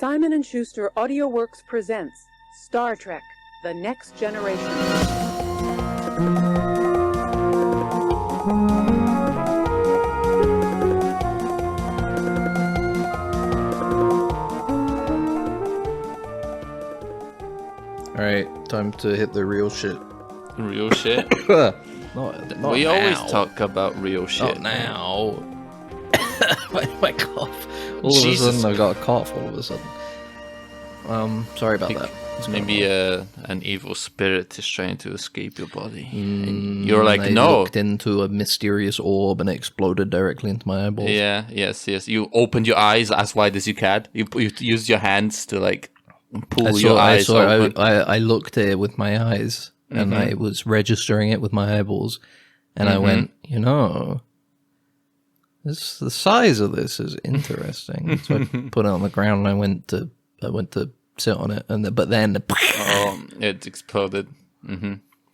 Simon & Schuster AudioWorks presents Star Trek: The Next Generation. Alright, time to hit the real shit. Real shit? not we now. always talk about real shit. Not now. Why do I cough? All of a Jesus. sudden I've got a cough all of a sudden. Sorry about that. What's going Maybe on? an evil spirit is trying to escape your body. And you're like, I no. looked into a mysterious orb and it exploded directly into my eyeballs. Yeah, yes. You opened your eyes as wide as you can. You used your hands to like pull your eyes open. I looked at it with my eyes and I was registering it with my eyeballs and I went, the size of this is interesting. So I put it on the ground and I went to sit on it, but then it exploded.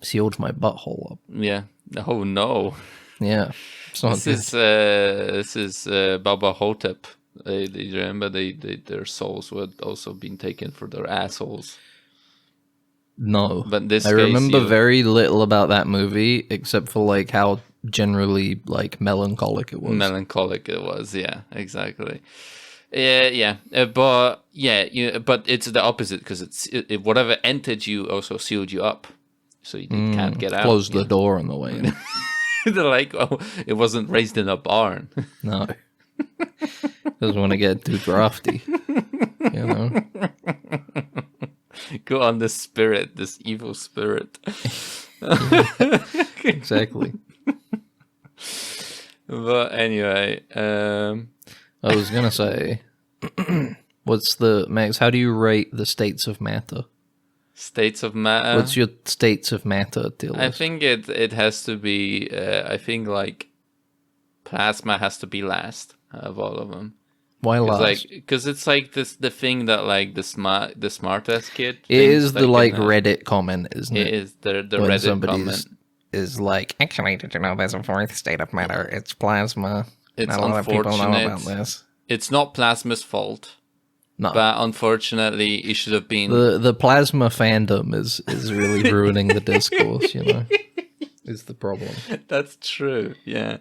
Sealed my butthole up. Yeah. Oh no. Yeah. It's not This is Baba Hotep. They remember their souls were also being taken for their assholes. No. But in this I case, remember very little about that movie except for like how generally like melancholic it was. Melancholic it was, yeah, exactly. Yeah. But it's the opposite because it whatever entered you also sealed you up, so you can't get out. Closed the door on the way in. They're like, oh, it wasn't raised in a barn. No. Doesn't want to get too drafty. You know? Go on this spirit, this evil spirit. Exactly. But anyway, I was gonna say, Max, how do you rate the states of matter? States of matter. What's your states of matter deal? I think it has to be. I think like plasma has to be last of all of them. Why last? Because it's like the thing that like the smartest kid. It is the like Reddit comment, isn't it? It is the when Reddit comment. Is like, actually, did you know there's a fourth state of matter? It's plasma. It's Not a lot of people know unfortunate. about this. It's not plasma's fault. No. But unfortunately, it should have been. The plasma fandom is really ruining the discourse, you know? Is the problem. That's true, yeah.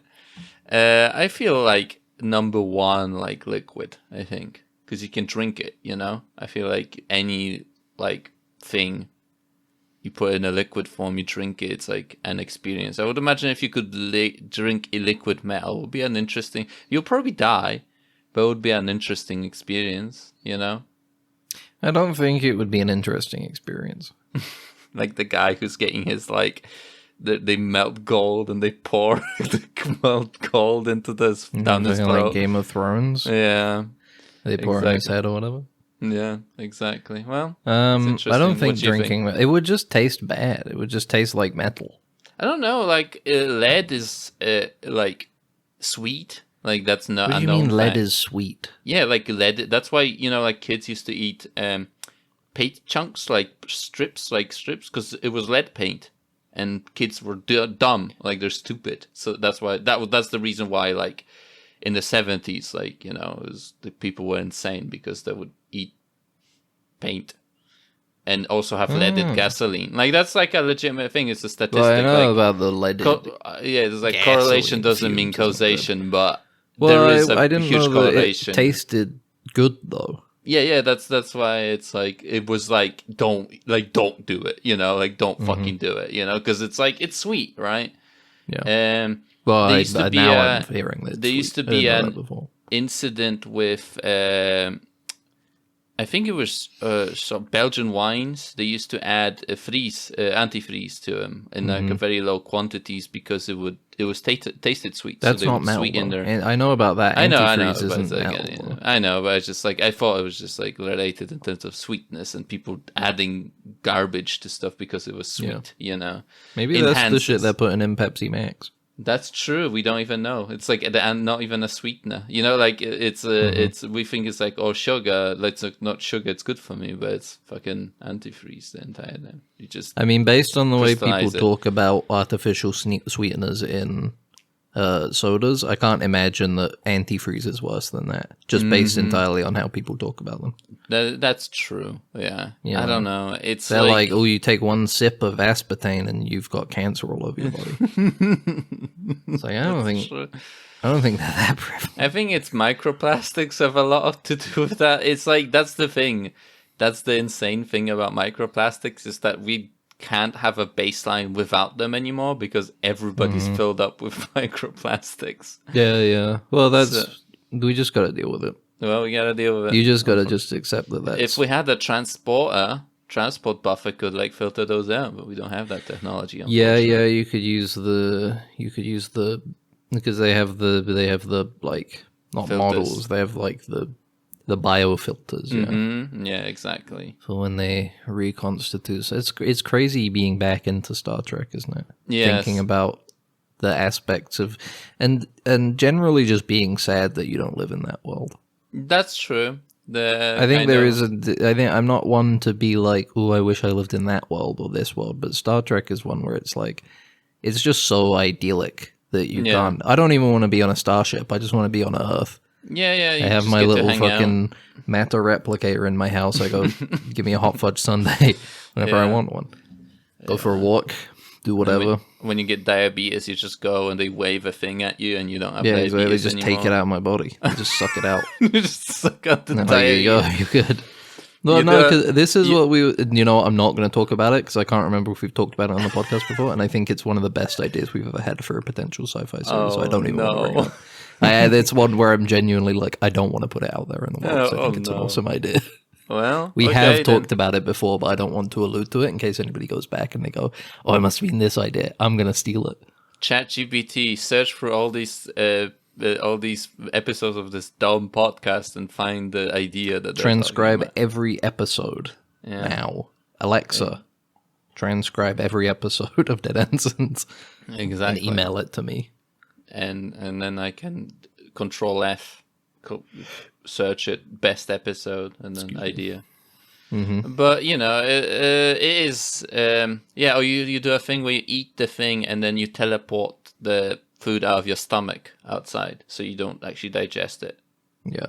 I feel like number one, like liquid, I think. Because you can drink it, you know? I feel like any, like, thing you put in a liquid form, you drink it, it's like an experience. I would imagine if you could drink a liquid metal, it would be an interesting... You'll probably die, but it would be an interesting experience, you know? I don't think it would be an interesting experience. Like the guy who's getting his, like... They melt gold and they pour the melt gold into this down his throat. Like Game of Thrones? Yeah. They pour it in his head or whatever? Yeah, exactly. Well, I don't think drinking... It would just taste bad. It would just taste like metal. I don't know, like, lead is, like, sweet. Like, that's not... What do you mean lead is sweet? Yeah, like, lead... That's why, you know, like, kids used to eat paint chunks, like, strips, because it was lead paint. And kids were dumb, like, they're stupid. So that's why... That's the reason why, like, in the 70s, like, you know, the people were insane because they would eat paint and also have leaded gasoline. Like, that's like a legitimate thing. It's a statistic. Well, I know like, about the leaded there's like correlation doesn't mean causation, but well, there is a I didn't huge know correlation. That it tasted good though. Yeah, that's why it's like it was like don't do it, you know, like don't fucking do it, you know, because it's like it's sweet, right? Yeah. Well, I'm hearing that. There used to be an incident with, I think it was some Belgian wines. They used to add antifreeze to them in like a very low quantities because it was tasted sweet. That's so they not metal. And I know about that. I know. Isn't metal. I know, but it's just like I thought it was just like related in terms of sweetness and people adding garbage to stuff because it was sweet. You know, maybe that's the shit they're putting in Pepsi Max. That's true. We don't even know. It's like and not even a sweetener. You know, like it's we think it's like sugar. Let's not sugar. It's good for me, but it's fucking antifreeze the entire time. You just. I mean, based on the way people talk about artificial sweeteners in sodas, I can't imagine that antifreeze is worse than that. Just based entirely on how people talk about them. That's true. Yeah. Yeah. I don't know. It's They're like, oh, you take one sip of aspartame and you've got cancer all over your body. It's like I don't think they're that prevalent. I think it's microplastics have a lot to do with that. It's like that's the thing. That's the insane thing about microplastics is that we can't have a baseline without them anymore because everybody's filled up with microplastics. Yeah. Well, we just got to deal with it. Well, we gotta deal with it. You just got to just accept that that's... If we had a transport buffer could like filter those out, but we don't have that technology. Yeah, you could use the because they have the like not Filters. models, they have like the biofilters, Yeah, exactly. for when they reconstitute. So it's crazy being back into Star Trek, isn't it? Yes. Thinking about the aspects of and generally just being sad that you don't live in that world. That's true. I think I think I'm not one to be like, oh, I wish I lived in that world or this world, but Star Trek is one where it's like, it's just so idyllic that you can't. I don't even want to be on a starship. I just want to be on Earth. Yeah. I have my little fucking matter replicator in my house. I go, give me a hot fudge sundae whenever I want one. Go for a walk, do whatever. When you get diabetes, you just go and they wave a thing at you, and you don't have Yeah, diabetes exactly. They just anymore. take it out of my body. They just suck it out. You just suck out the And there you go. diabetes. You're good. No, because this is what we. I'm not going to talk about it because I can't remember if we've talked about it on the podcast before, and I think it's one of the best ideas we've ever had for a potential sci-fi series. So I don't even want to bring it up. It's one where I'm genuinely like, I don't want to put it out there in the world. So I think it's an awesome idea. Well, We okay, have then. talked about it before, but I don't want to allude to it in case anybody goes back and they go, "Oh, it must have been this idea. I'm going to steal it." ChatGPT, search for all these episodes of this dumb podcast and find the idea that they're Transcribe talking every episode now. Alexa, transcribe every episode of Dead Ensigns about. Exactly. and email it to me. And then I can Control F, search it, best episode, and then idea. But it is or you do a thing where you eat the thing and then you teleport the food out of your stomach outside, so you don't actually digest it. Yeah.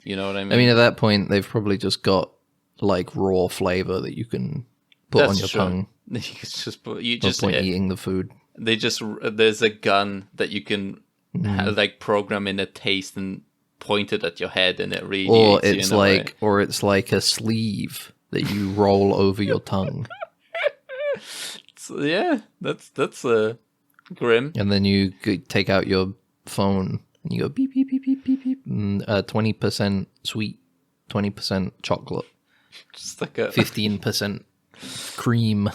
You know what I mean? I mean, at that point, they've probably just got like raw flavor that you can put on your tongue. You just put, you No just point eating the food. there's a gun that you can like program in a taste and point it at your head, and it radiates. Or it's like a sleeve that you roll over your tongue, So, yeah, that's grim. and then you take out your phone and you go beep beep beep beep beep beep. 20% sweet, 20% chocolate, Just like a 15% cream.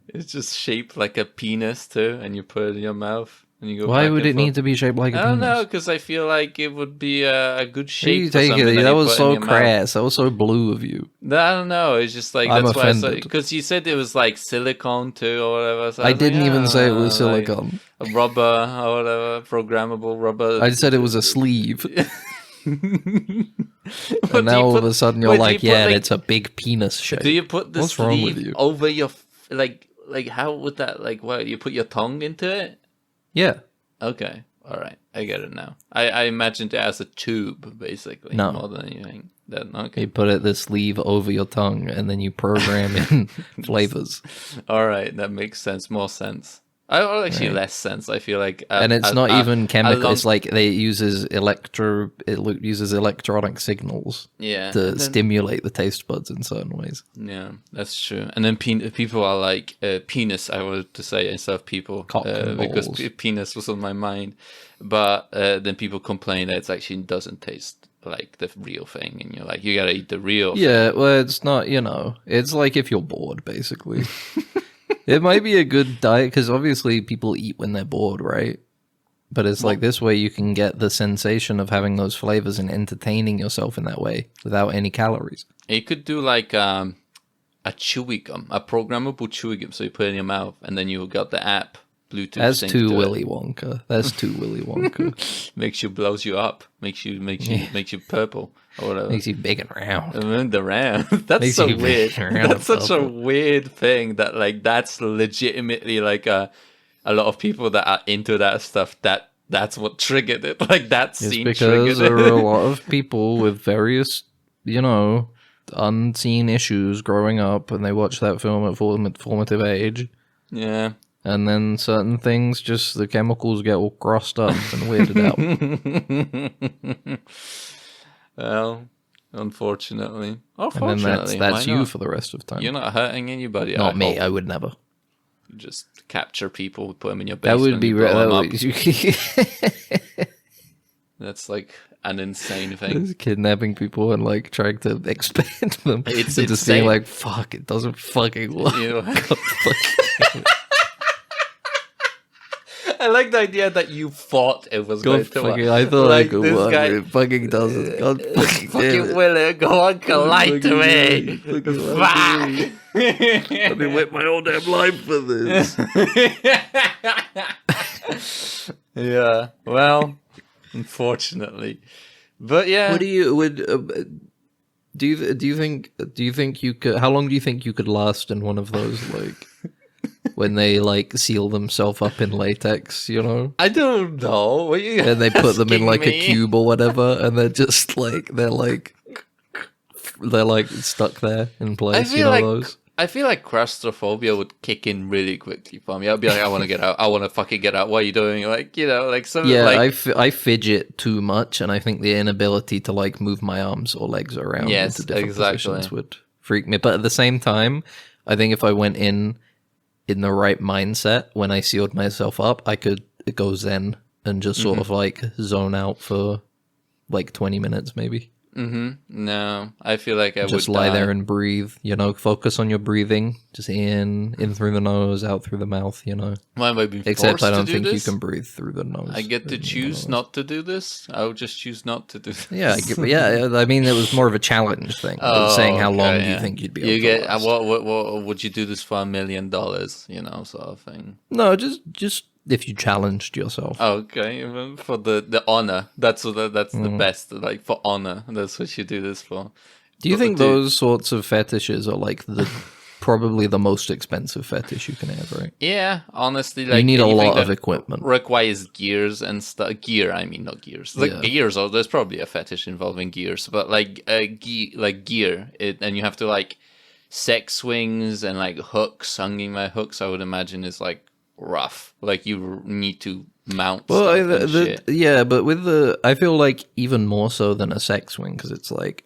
It's just shaped like a penis too, and you put it in your mouth, and you go. Why back would and it forth. need to be shaped like a I penis? don't know, because I feel like it would be a good How shape. you for take something it? that That you was put in so your mouth. crass. That was so blue of you. No, I don't know. It's just like I'm that's why. offended. Because you said it was like silicone too, or whatever. So I was didn't like, even say it was like silicone. a rubber or whatever, programmable rubber. I said it was a sleeve. But And do now you all put- of a sudden but you're do like, you put, yeah, it's a big penis shape. Do you put the What's wrong with sleeve you? over your like how would that what you put your tongue into it? Yeah. Okay, all right, I get it now. I imagined it as a tube basically, No. more than anything. Then okay, You put the sleeve over your tongue and then you program in flavors. all right, that makes sense. More sense. Actually, less sense. I feel like, And it's not even chemical. long- It's like it uses electronic signals yeah, to and then- stimulate the taste buds in certain ways. Yeah, that's true. And then people are like penis. I wanted to say instead of people Cock and because balls. penis was on my mind. But then people complain that it actually doesn't taste like the real thing, and you're like, you gotta eat the real. Yeah, well, it's not, it's like if you're bored, basically. It might be a good diet, because obviously people eat when they're bored, right? But it's like this way you can get the sensation of having those flavors and entertaining yourself in that way without any calories. You could do like a chewy gum, a programmable chewy gum. So you put it in your mouth, and then you got the app Bluetooth. That's sync too to it. Willy Wonka. That's too Willy Wonka. Blows you up, makes you purple or whatever. Makes you big and round. And the round. That's Makes so you weird. big and That's such a purple. weird thing that like that's legitimately like a lot of people that are into that stuff. That That's what triggered it. Like that It's scene because triggered there are a it. lot of people with various, unseen issues growing up, and they watch that film at formative age, Yeah. and then certain things, just the chemicals get all crossed up and weirded out. Well, unfortunately. Or And then fortunately, that's why you not? for the rest of time. You're not hurting anybody. Not me. hope. I would never. You just capture people, put them in your That basement, would be you blow them up. that That's like an insane thing. kidnapping people and like trying to expand them. It's and just being insane. like, "Fuck! It doesn't fucking work." You know? God fucking- I like the idea that you thought it was going God to fucking! work. I thought Like, I could this work. guy- It fucking doesn't. God fucking damn Fucking it. will it go on, collide to me. Fucking Fuck. I've been waiting my whole damn life for this. Yeah, well, unfortunately, but yeah. What do you think you could? How long do you think you could last in one of those, like when they like seal themselves up in latex, I don't know. What are you and they put them in asking like me? a cube or whatever, and they're just like they're stuck there in place. Those. I feel like claustrophobia would kick in really quickly for me. I'd be like, I want to get out. I want to fucking get out. What are you doing? Like, like something Yeah, like... I fidget too much, and I think the inability to like move my arms or legs around Yes, into different exactly. positions would freak me. But at the same time, I think if I went in the right mindset when I sealed myself up, I could go zen and just sort of like zone out for like 20 minutes maybe. No, I feel like I would Just lie die. there and breathe, focus on your breathing. Just in through the nose, out through the mouth, Why am I being Except forced I don't to do think you this? can breathe through the nose. I get to choose not to do this? I would just choose not to do this. Yeah, I mean, it was more of a challenge thing. I was saying how long do you yeah. think you'd be You able get to last? what would you do this for $1 million? Sort of thing. No, just if you challenged yourself. Okay, even for the honor. That's the best. Like for honor, that's what you do this for. Do you think those sorts of fetishes are like probably the most expensive fetish you can have, right? Yeah, honestly, like You need a anything lot of that equipment. requires gears and stuff. Gear, I mean, not gears. Like Yeah. gears, or there's probably a fetish involving gears, but like gear, and you have to like sex swings and like hooks, hanging by hooks. I would imagine is like rough. Like you need to mount stuff and shit. Yeah, but I feel like even more so than a sex swing, because it's like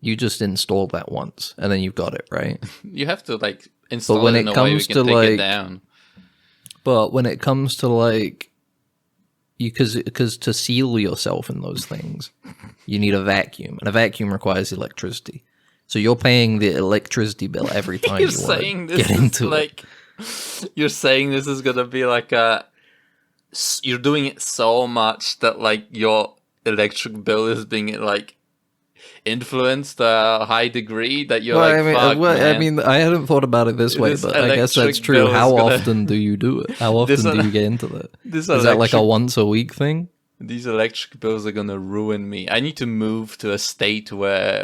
you just install that once and then you've got it, right? You have to like install when it in it a way we comes can to, take like, it down. But when it comes to like, because to seal yourself in those things, you need a vacuum, and a vacuum requires electricity. So you're paying the electricity bill every time You're you saying want to this get is into it. like you're saying this is gonna be like you're doing it so much that like your electric bill is being like influenced a high degree that you're like, fuck, man. I mean, I hadn't thought about it this way, This but I guess that's electric true. bill is How gonna- often do you do it? How often do you get into that? This Is that like a electric- once a week thing? These electric bills are gonna ruin me. I need to move to a state where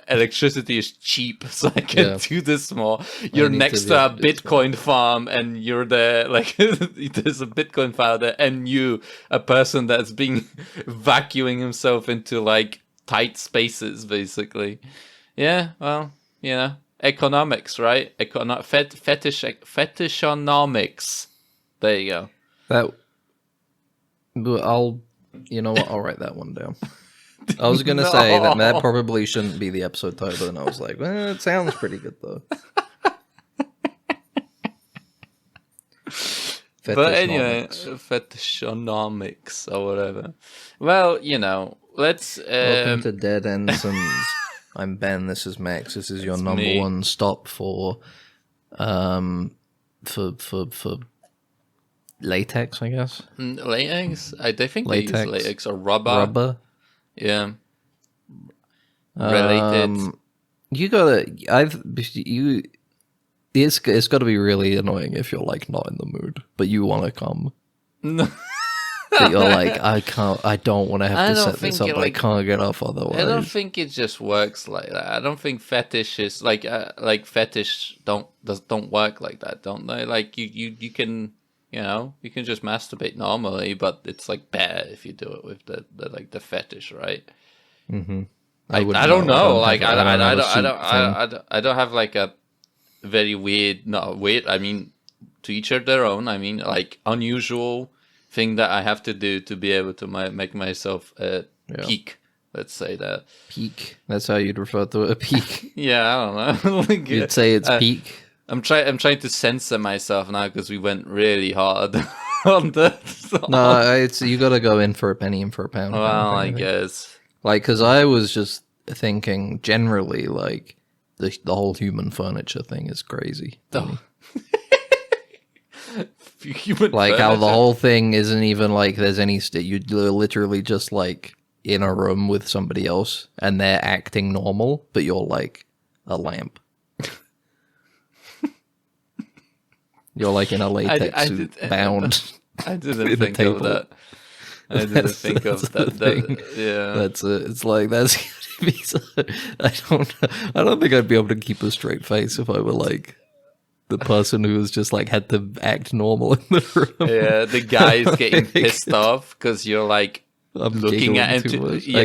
electricity is cheap, so I can do this more. You're need next to to a do this Bitcoin farm, and you're there. Like there's a Bitcoin farm there, and you, a person that's being vacuuming himself into like tight spaces, basically. Yeah, well, economics, right? Fetishnomics. There you go. But I'll write that one down. I was gonna say that probably shouldn't be the episode title, and I was like, well, it sounds pretty good though. But anyway, Fetishnomics. Fetishnomics or whatever. Well, let's. Welcome to Dead Ensigns. I'm Ben. This is Max. This is your number me. one stop for latex, I guess. Latex. I think Latex. they use latex or rubber. Rubber. Yeah. Related. You gotta. It's got to be really annoying if you're like not in the mood, but you want to come. No. But you're like, I don't want to have I to don't set this think up, it, but I like- can't get off otherwise. I don't think it just works like that. I don't think fetish is like fetish don't work like that, don't they? Like you can You know, you can just masturbate normally, but it's like bad if you do it with the fetish, right? Mm-hmm. I don't know. I don't have like a very weird. I mean, to each their own. I mean, like unusual thing that I have to do to be able to make myself peak. Let's say that peak. That's how you'd refer to it, a peak. Yeah, I don't know. Like, you'd say it's peak. I'm trying to censor myself now because we went really hard on this. No, it's you got to go in for a penny and for a pound. Well, I guess. Like, because I was just thinking generally, like the whole human furniture thing is crazy. Human like furniture. How the whole thing isn't even like there's any you're literally just like in a room with somebody else and they're acting normal, but you're like a lamp. You're like in a latex suit bound. I didn't think of that. I didn't think of that. Yeah, that's it. It's like that's gonna be so, I don't think I'd be able to keep a straight face if I were like the person who was just like had to act normal in the room. Yeah, the guy's getting pissed off because you're like looking at him too much. Yeah,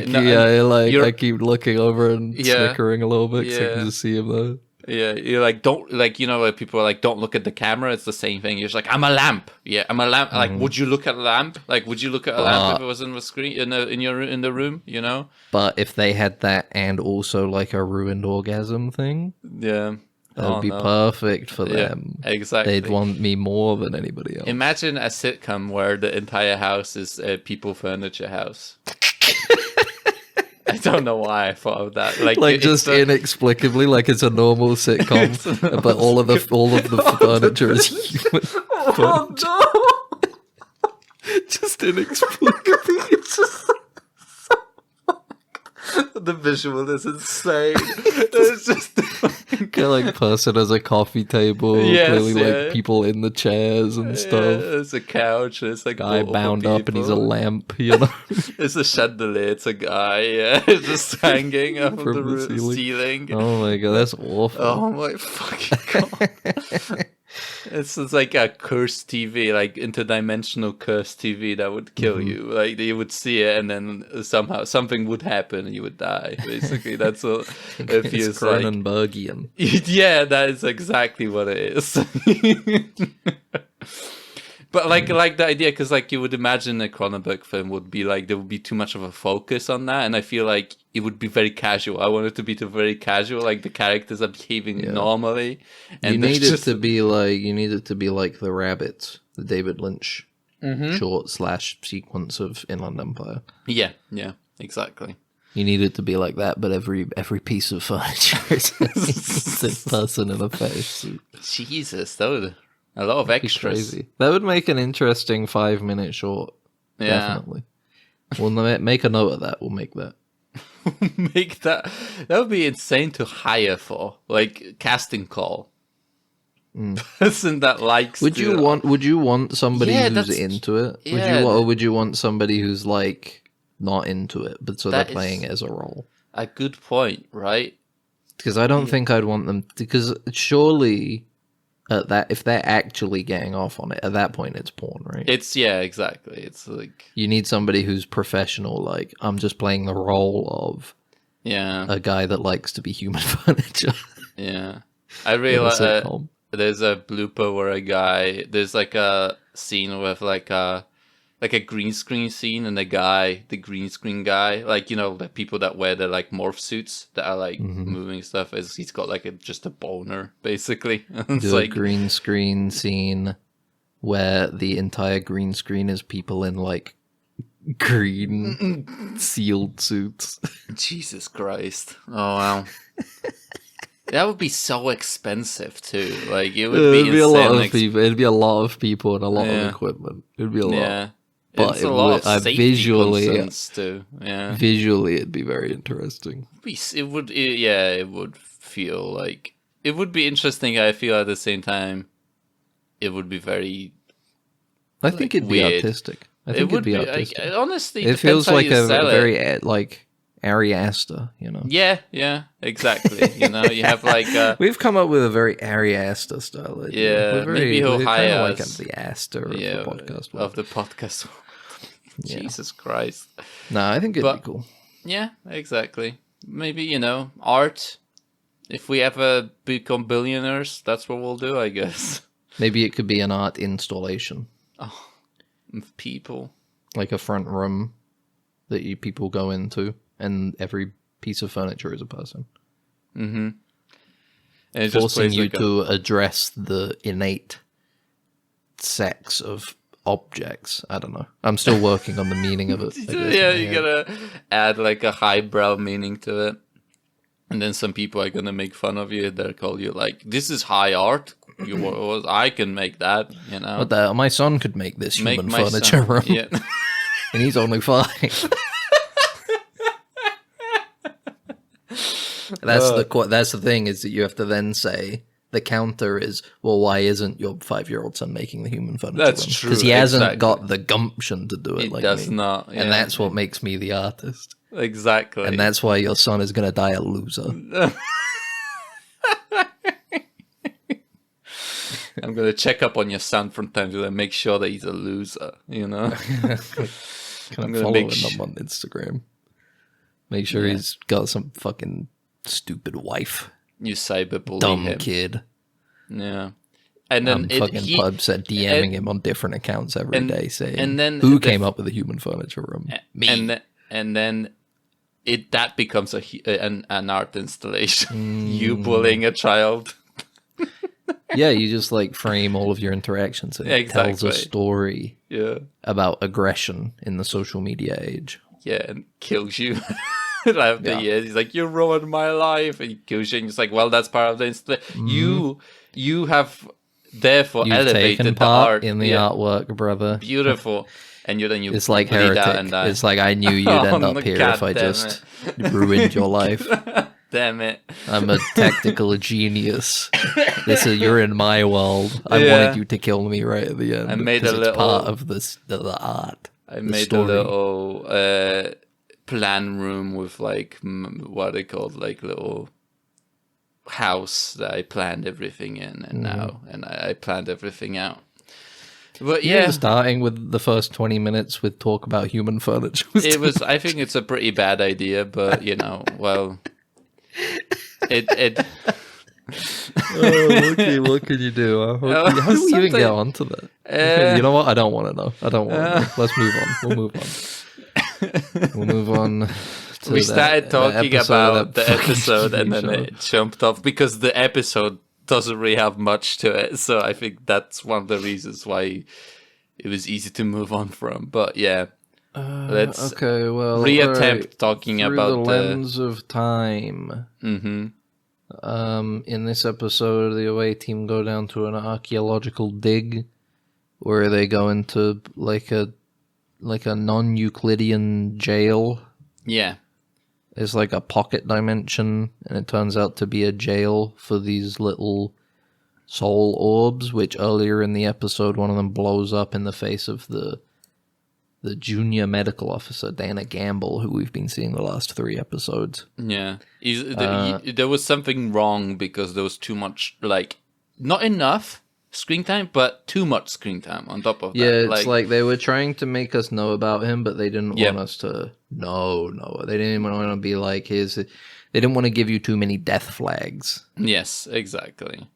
I keep looking over and snickering a little bit because I can just see him there. Yeah, you're like, don't, like, you know, like people are like, don't look at the camera. It's the same thing. You're just like, I'm a lamp. Yeah, I'm a lamp. Like, would you look at a lamp? Like, would you look at a lamp if it was in the screen in the room? You know. But if they had that and also like a ruined orgasm thing, yeah, that would be perfect for them. Exactly. They'd want me more than anybody else. Imagine a sitcom where the entire house is a people furniture house. I don't know why I thought of that. Like just inexplicably, like it's a normal sitcom, but all of the furniture is human. Oh no! Just inexplicably, it's just the visual is insane. It's just like person as a coffee table, clearly like people in the chairs and stuff. There's a couch. There's a guy bound up, and he's a lamp. You know, it's a chandelier. It's a guy, just hanging from the ceiling. Oh my god, that's awful. Oh my fucking god. It's like a cursed TV, like interdimensional cursed TV that would kill you. Like you would see it, and then somehow something would happen, and you would die. Basically, that's what it feels like. Cronenbergian. Yeah, that is exactly what it is. But like the idea, because like you would imagine a Cronenberg film would be like there would be too much of a focus on that, and I feel like it would be very casual. I want it to be very casual, like the characters are behaving normally. And you need it to be like The Rabbits, the David Lynch short / sequence of Inland Empire. Yeah, exactly. You need it to be like that, but every piece of furniture is a person in a fetish suit. Jesus, that would. A lot of extras. Crazy. That would make an interesting 5-minute short. Yeah. Definitely. We'll make a note of that. We'll make that. Make that. That would be insane to hire for. Like, casting call. Person that likes Would you want somebody who's into it? Yeah. Would you want somebody who's like not into it, but so they're playing it as a role? A good point, right? Because I don't think I'd want them, because surely if they're actually getting off on it, at that point it's porn, right? Exactly. It's like you need somebody who's professional. Like, I'm just playing the role of a guy that likes to be human furniture. Yeah, I realize there's a blooper where there's like a scene with like a green screen scene, and the green screen guy, like, you know, the people that wear the like morph suits that are like moving stuff, he's got like just a boner, basically. It's Do like a green screen scene where the entire green screen is people in like green sealed suits. Jesus Christ. Oh wow. That would be so expensive too. Like it would be a lot of people. It'd be a lot of people and a lot of equipment. It'd be a lot. Yeah. But it's a lot of safety concerns too. Yeah. Visually, it'd be very interesting. It would feel like it would be interesting. I feel at the same time, it would be very. I think it'd be artistic. I think it'd be artistic. Honestly, it feels like a very like Ari Aster, you know. Yeah, exactly. You know, you have like we've come up with a very Ari Aster style. Yeah, maybe he'll hire like us. The Aster of the podcast. Of the podcast. Jesus Christ. No, I think it'd be cool. Yeah, exactly. Maybe, you know, art. If we ever become billionaires, that's what we'll do, I guess. Maybe it could be an art installation. Oh, of people. Like a front room that people go into, and every piece of furniture is a person. Mm-hmm. And forcing you to address the innate sex of objects. I don't know. I'm still working on the meaning of it. Yeah, you gotta add like a highbrow meaning to it. And then some people are gonna make fun of you. They'll call you like, this is high art. I can make that, you know. But my son could make this human furniture room. Yeah. And he's only 5. That's the thing, is that you have to then say, the counter is, well, why isn't your 5-year-old son making the human furniture? That's true. Because he hasn't got the gumption to do it. He does not. Yeah. And that's what makes me the artist. Exactly. And that's why your son is going to die a loser. I'm going to check up on your son from time to time, make sure that he's a loser, you know? I'm going to follow him on Instagram. Make sure he's got some fucking stupid wife. You cyberbully Dumb him. Kid. Yeah. And then pubs at DMing him on different accounts every day, saying, who came up with the human furniture room? Me. And then that becomes an art installation. You bullying a child. Yeah, you just like frame all of your interactions, and it tells a story about aggression in the social media age. Yeah, and kills you after years. He's like, you ruined my life, and he kills you, and it's like, well, that's part of the installation. You have therefore elevated the art in the artwork, brother. Beautiful. And then you it's like Heretic. It's like, I knew you'd end up here if I just ruined your life. Damn it. I'm a tactical genius. You're in my world. I wanted you to kill me right at the end. I made it's part of the art. I made a little plan room with like, what are they called? Like little house that I planned everything in, and I planned everything out. But starting with the first 20 minutes with talk about human furniture. I think it's a pretty bad idea, but you know, well, it. Okay, what can you do? How do we even get onto that? You know what? I don't want to know. Let's move on. We'll move on. We started talking about the episode, and then it jumped off because the episode doesn't really have much to it. So I think that's one of the reasons why it was easy to move on from. But yeah, let's reattempt talking about the lens of time. Mm-hmm. In this episode, the away team go down to an archaeological dig where they go into like a non-Euclidean jail. Yeah. It's like a pocket dimension, and it turns out to be a jail for these little soul orbs, which earlier in the episode, one of them blows up in the face of the junior medical officer, Dana Gamble, who we've been seeing the last 3 episodes. Yeah. There was something wrong because there was too much, like, not enough screen time, but too much screen time on top of that. Yeah, it's like they were trying to make us know about him, but they didn't want us to know. They didn't want to be like his. They didn't want to give you too many death flags. Yes, exactly.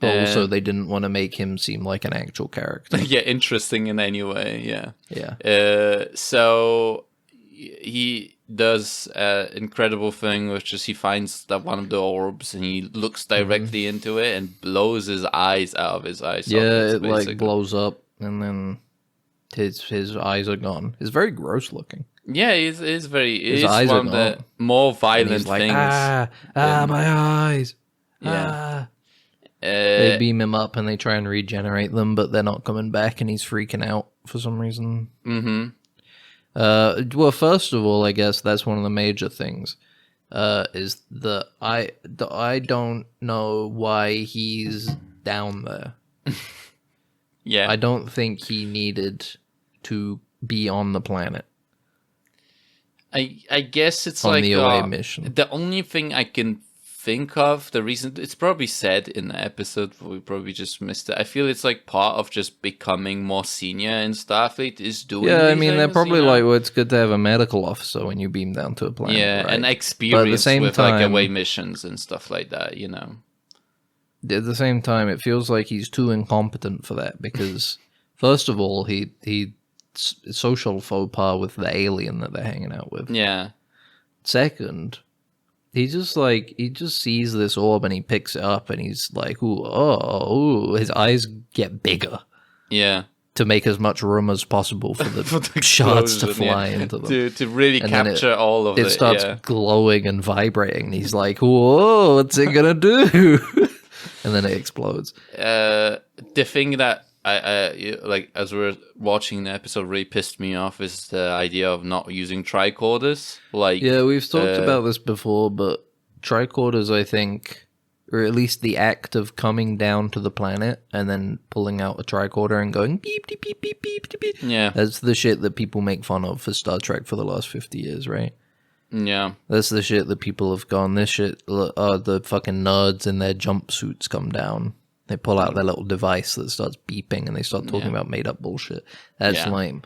But also, they didn't want to make him seem like an actual character. Yeah, interesting in any way, yeah. Yeah. So he does an incredible thing, which is he finds that one of the orbs and he looks directly into it and blows his eyes out of his eyes. Yeah, it like blows up and then his eyes are gone. It's very gross looking. Yeah, his eyes one of the more violent like, things. My eyes. Yeah. They beam him up and they try and regenerate them, but they're not coming back, and he's freaking out for some reason. Mm-hmm. Well, first of all, I guess that's one of the major things. Is I don't know why he's down there. Yeah, I don't think he needed to be on the planet. I guess it's on like the away mission. The only thing I can think of, the reason it's probably said in the episode, but we probably just missed it. I feel it's like part of just becoming more senior in Starfleet is doing. Yeah, I these mean, they're things, probably like, well, it's good to have a medical officer when you beam down to a planet. Yeah, right? and But experience at the same with time, like away missions and stuff like that. At the same time, it feels like he's too incompetent for that because, first of all, he social faux pas with the alien that they're hanging out with. Yeah. Second, he just sees this orb and he picks it up and he's like, ooh, his eyes get bigger. Yeah. To make as much room as possible for the shards to fly into them. To really and capture all of it. It starts glowing and vibrating and he's like, whoa, what's it gonna do? And then it explodes. The thing that I like as we're watching the episode really pissed me off is the idea of not using tricorders. Like, yeah, we've talked about this before, but tricorders, I think, or at least the act of coming down to the planet and then pulling out a tricorder and going beep, beep, beep, beep, beep, beep. Yeah, that's the shit that people make fun of for Star Trek for the last 50 years, right? Yeah. That's the shit that people have gone, this shit, the fucking nerds in their jumpsuits come down. They pull out their little device that starts beeping and they start talking about made-up bullshit. That's lame.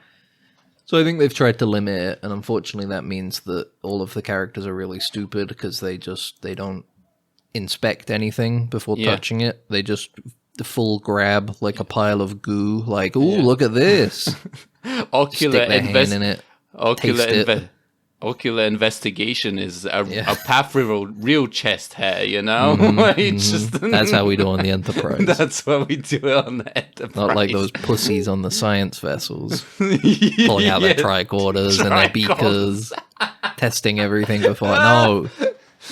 So I think they've tried to limit it, and unfortunately that means that all of the characters are really stupid because they don't inspect anything before touching it. They just full grab like a pile of goo, like, ooh, look at this. Ocular Stick their hand in it. Ocular investigation is a path with a real chest hair, Mm-hmm, that's how we do on the Enterprise. That's what we do on the Enterprise. Not like those pussies on the science vessels. Pulling out their tricorders and their beakers. Testing everything before. No.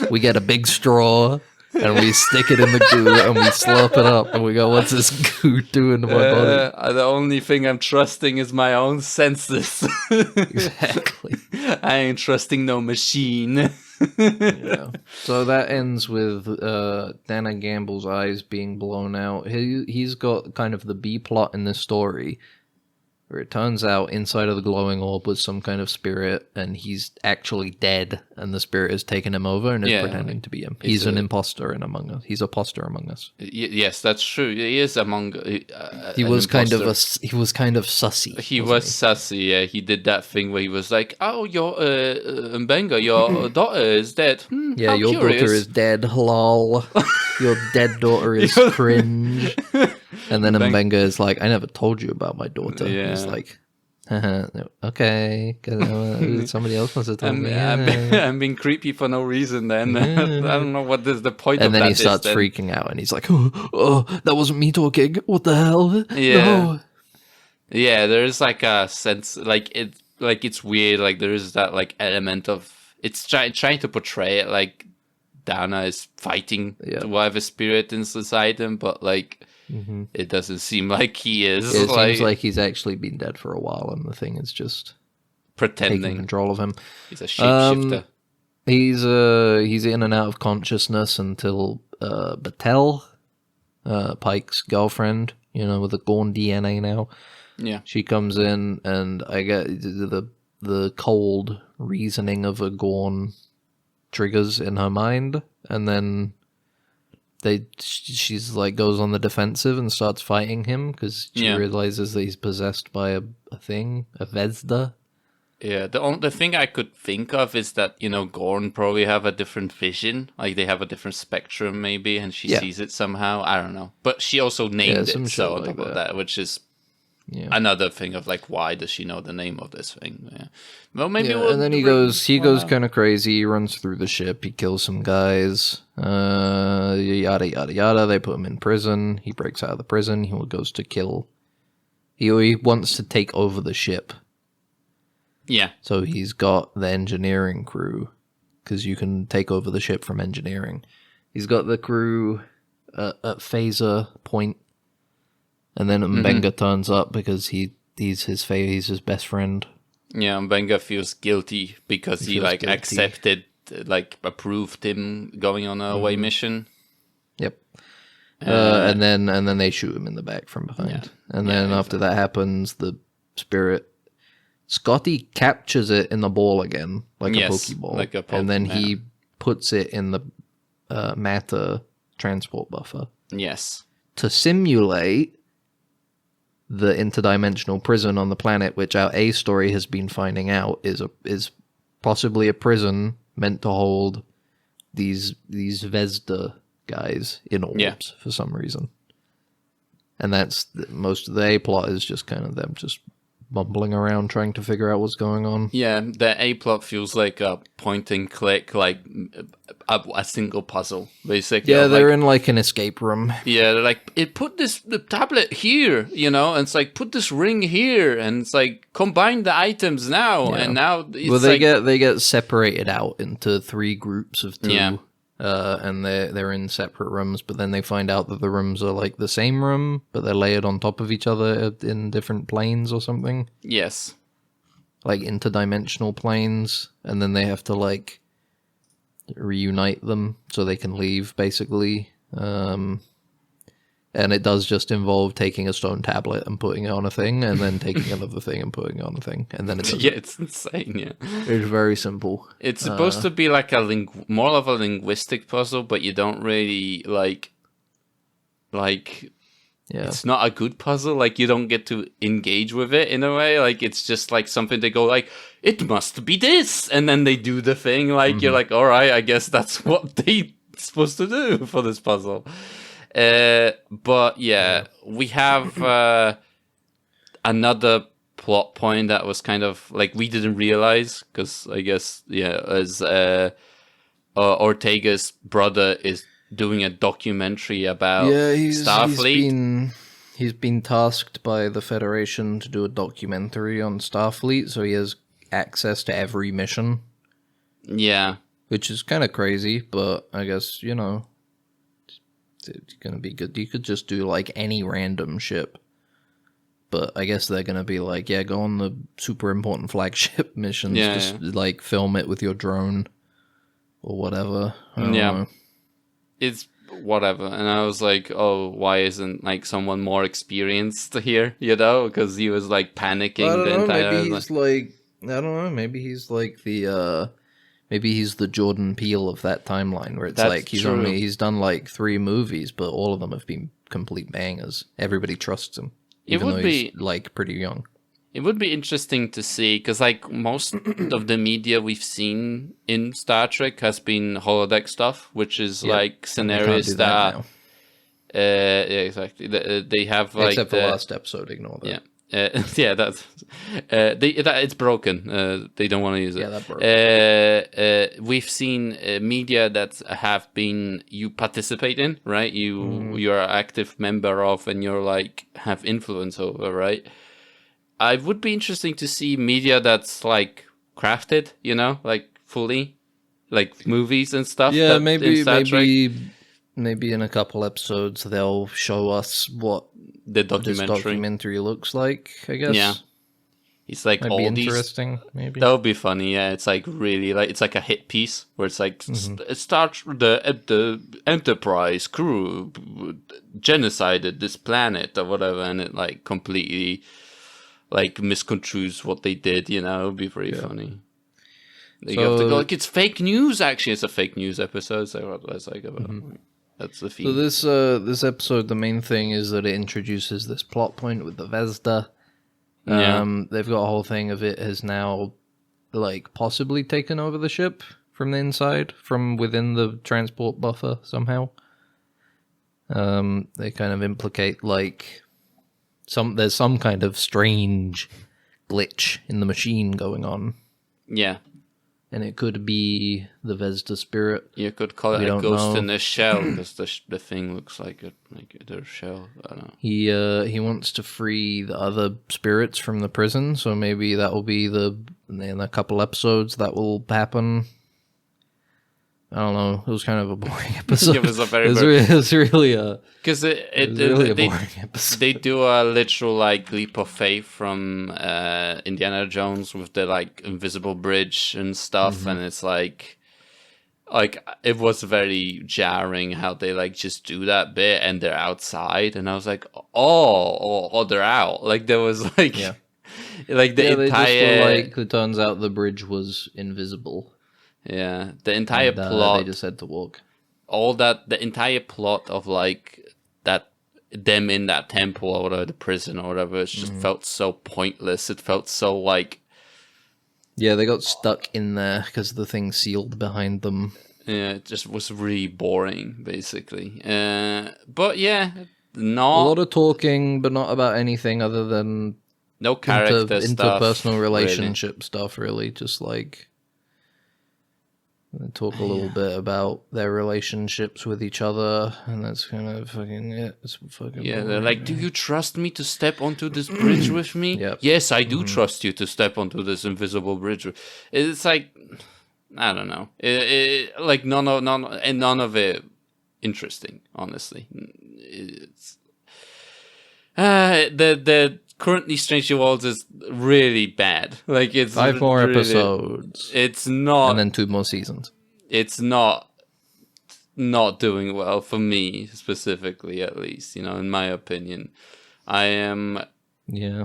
We get a big straw. And we stick it in the goo and we slurp it up and we go, what's this goo doing to my body? The only thing I'm trusting is my own senses. Exactly. I ain't trusting no machine. Yeah. So that ends with Dana Gamble's eyes being blown out. He's got kind of the B plot in this story, where it turns out inside of the glowing orb was some kind of spirit, and he's actually dead, and the spirit has taken him over and is pretending to be him. He's an imposter among us. He's a poster among us. Yes, that's true. He is among. He was kind of sussy. He was sussy. Yeah, he did that thing where he was like, "Oh, your Mbenga, your daughter is dead. Yeah, your daughter is dead. Lol. Your dead daughter is cringe." And then Mbenga is like, I never told you about my daughter. Yeah. He's like, okay, somebody else wants to tell me. I'm being creepy for no reason then. I don't know what is the point of that. And then he starts freaking out and he's like, oh, that wasn't me talking. What the hell? Yeah. No. Yeah, there's like a sense, it's weird. Like there is that like element of, it's trying to portray it like Dana is fighting whatever spirit inside him, but like, it doesn't seem like he is. It seems like he's actually been dead for a while, and the thing is just pretending taking control of him. He's a shapeshifter. He's in and out of consciousness until Battelle, Pike's girlfriend, with the Gorn DNA now. Yeah, she comes in, and I get the cold reasoning of a Gorn triggers in her mind, and then she's like goes on the defensive and starts fighting him because she realizes that he's possessed by a thing, a Vesda. Yeah, the thing I could think of is that Gorn probably have a different vision, like they have a different spectrum maybe, and she sees it somehow. I don't know, but she also named it so on top of that, which is another thing of like, why does she know the name of this thing? Yeah. Well, maybe. And then he goes kind of crazy. He runs through the ship. He kills some guys. Yada yada yada. They put him in prison. He breaks out of the prison. He goes to kill. He wants to take over the ship. Yeah. So he's got the engineering crew, because you can take over the ship from engineering. He's got the crew at phaser point. And then Mbenga turns up because he's his best friend. Yeah, Mbenga feels guilty because he accepted, approved him going on a away mission. Yep. And then they shoot him in the back from behind. Yeah. And then after that happens, the spirit Scotty captures it in the ball again, like a Pokeball. Like a and then he puts it in the matter transport buffer. Yes. To simulate the interdimensional prison on the planet, which our A story has been finding out is possibly a prison meant to hold these Vesda guys in orbs for some reason. And that's most of the A plot is just kind of them just bumbling around trying to figure out what's going on. Yeah, the A plot feels like a point and click, like a single puzzle, basically. Yeah, they're in like an escape room. Yeah, they're like, put the tablet here, and it's like, put this ring here, and it's like, combine the items now, and now it's they get separated out into 3 groups of 2. Yeah. And they're in separate rooms, but then they find out that the rooms are like the same room, but they're layered on top of each other in different planes or something. Yes. Like interdimensional planes, and then they have to like reunite them so they can leave, basically. And it does just involve taking a stone tablet and putting it on a thing, and then taking another thing and putting it on a thing, and then it's it's insane. Yeah, it's very simple. It's supposed to be like more of a linguistic puzzle, but you don't really like. It's not a good puzzle. Like, you don't get to engage with it in a way. Like, it's just like something they go like, it must be this, and then they do the thing. Like, you're like, all right, I guess that's what they supposed to do for this puzzle. But yeah, we have another plot point that was kind of like we didn't realize, because I guess as Ortega's brother is doing a documentary about Starfleet. He's been tasked by the Federation to do a documentary on Starfleet, so he has access to every mission. Yeah, which is kind of crazy, but I guess it's gonna be good. You could just do like any random ship, but I guess they're gonna be like, go on the super important flagship missions. Like film it with your drone or whatever. I don't know. It's whatever. And I was like, oh, why isn't like someone more experienced here? Because he was like panicking the entire. Maybe he's like I don't know. Maybe he's like the. Maybe he's the Jordan Peele of that timeline, where it's like he's done like 3 movies, but all of them have been complete bangers. Everybody trusts him, even though he's like pretty young. It would be interesting to see, because like most of the media we've seen in Star Trek has been holodeck stuff, which is like scenarios that exactly. They have like except the last episode. Ignore that. Yeah. That's it's broken. They don't want to use it. Yeah, that broke. We've seen media that have been you participate in, right? You're an active member of, and you're like have influence over, right? I would be interesting to see media that's like crafted, like fully, like movies and stuff. Yeah, maybe in a couple episodes they'll show us what the this documentary looks like, I guess. Yeah. It's like might all be these interesting, maybe. That would be funny, yeah. It's like really like it's like a hit piece where it's like it starts the Enterprise crew genocided this planet or whatever, and it like completely like misconstrues what they did, It would be pretty funny. You have to go like it's fake news. Actually, it's a fake news episode. So what was like about that's the theme. So this episode, the main thing is that it introduces this plot point with the Vesda. They've got a whole thing of it has now like possibly taken over the ship from the inside, from within the transport buffer somehow. They kind of implicate like there's some kind of strange glitch in the machine going on. Yeah. And it could be the Vesda spirit. You could call it a ghost in a shell, because the thing looks like a shell. I don't know. He wants to free the other spirits from the prison, so maybe that will be in a couple episodes that will happen. I don't know. It was kind of a boring episode. It was a very it was really a because really a boring episode. They do a literal like leap of faith from Indiana Jones with the like invisible bridge and stuff, and it's like it was very jarring how they like just do that bit and they're outside, and I was like, oh they're out. Like there was like like the they entire just were like, it turns out the bridge was invisible. Yeah, the entire And, plot. they just had to walk. All that, the entire plot of like that, them in that temple or whatever, the prison or whatever, it just felt so pointless. It felt so like. Yeah, they got stuck in there because the thing sealed behind them. Yeah, it just was really boring, basically. But yeah, A lot of talking, but not about anything other than no character stuff, interpersonal relationship stuff. Really, just like they talk a little bit about their relationships with each other, and that's kind of fucking it. It's fucking yeah. boring, They're like, "Do you trust me to step onto this bridge with me?" Yep. Yes, I do trust you to step onto this invisible bridge. It's like, I don't know. Like none of it interesting. Honestly, it's the currently Strange New Worlds is really bad. Like it's 5 more really, episodes. It's not, and then 2 more seasons. It's not doing well for me specifically, at least. In my opinion, I am. Yeah.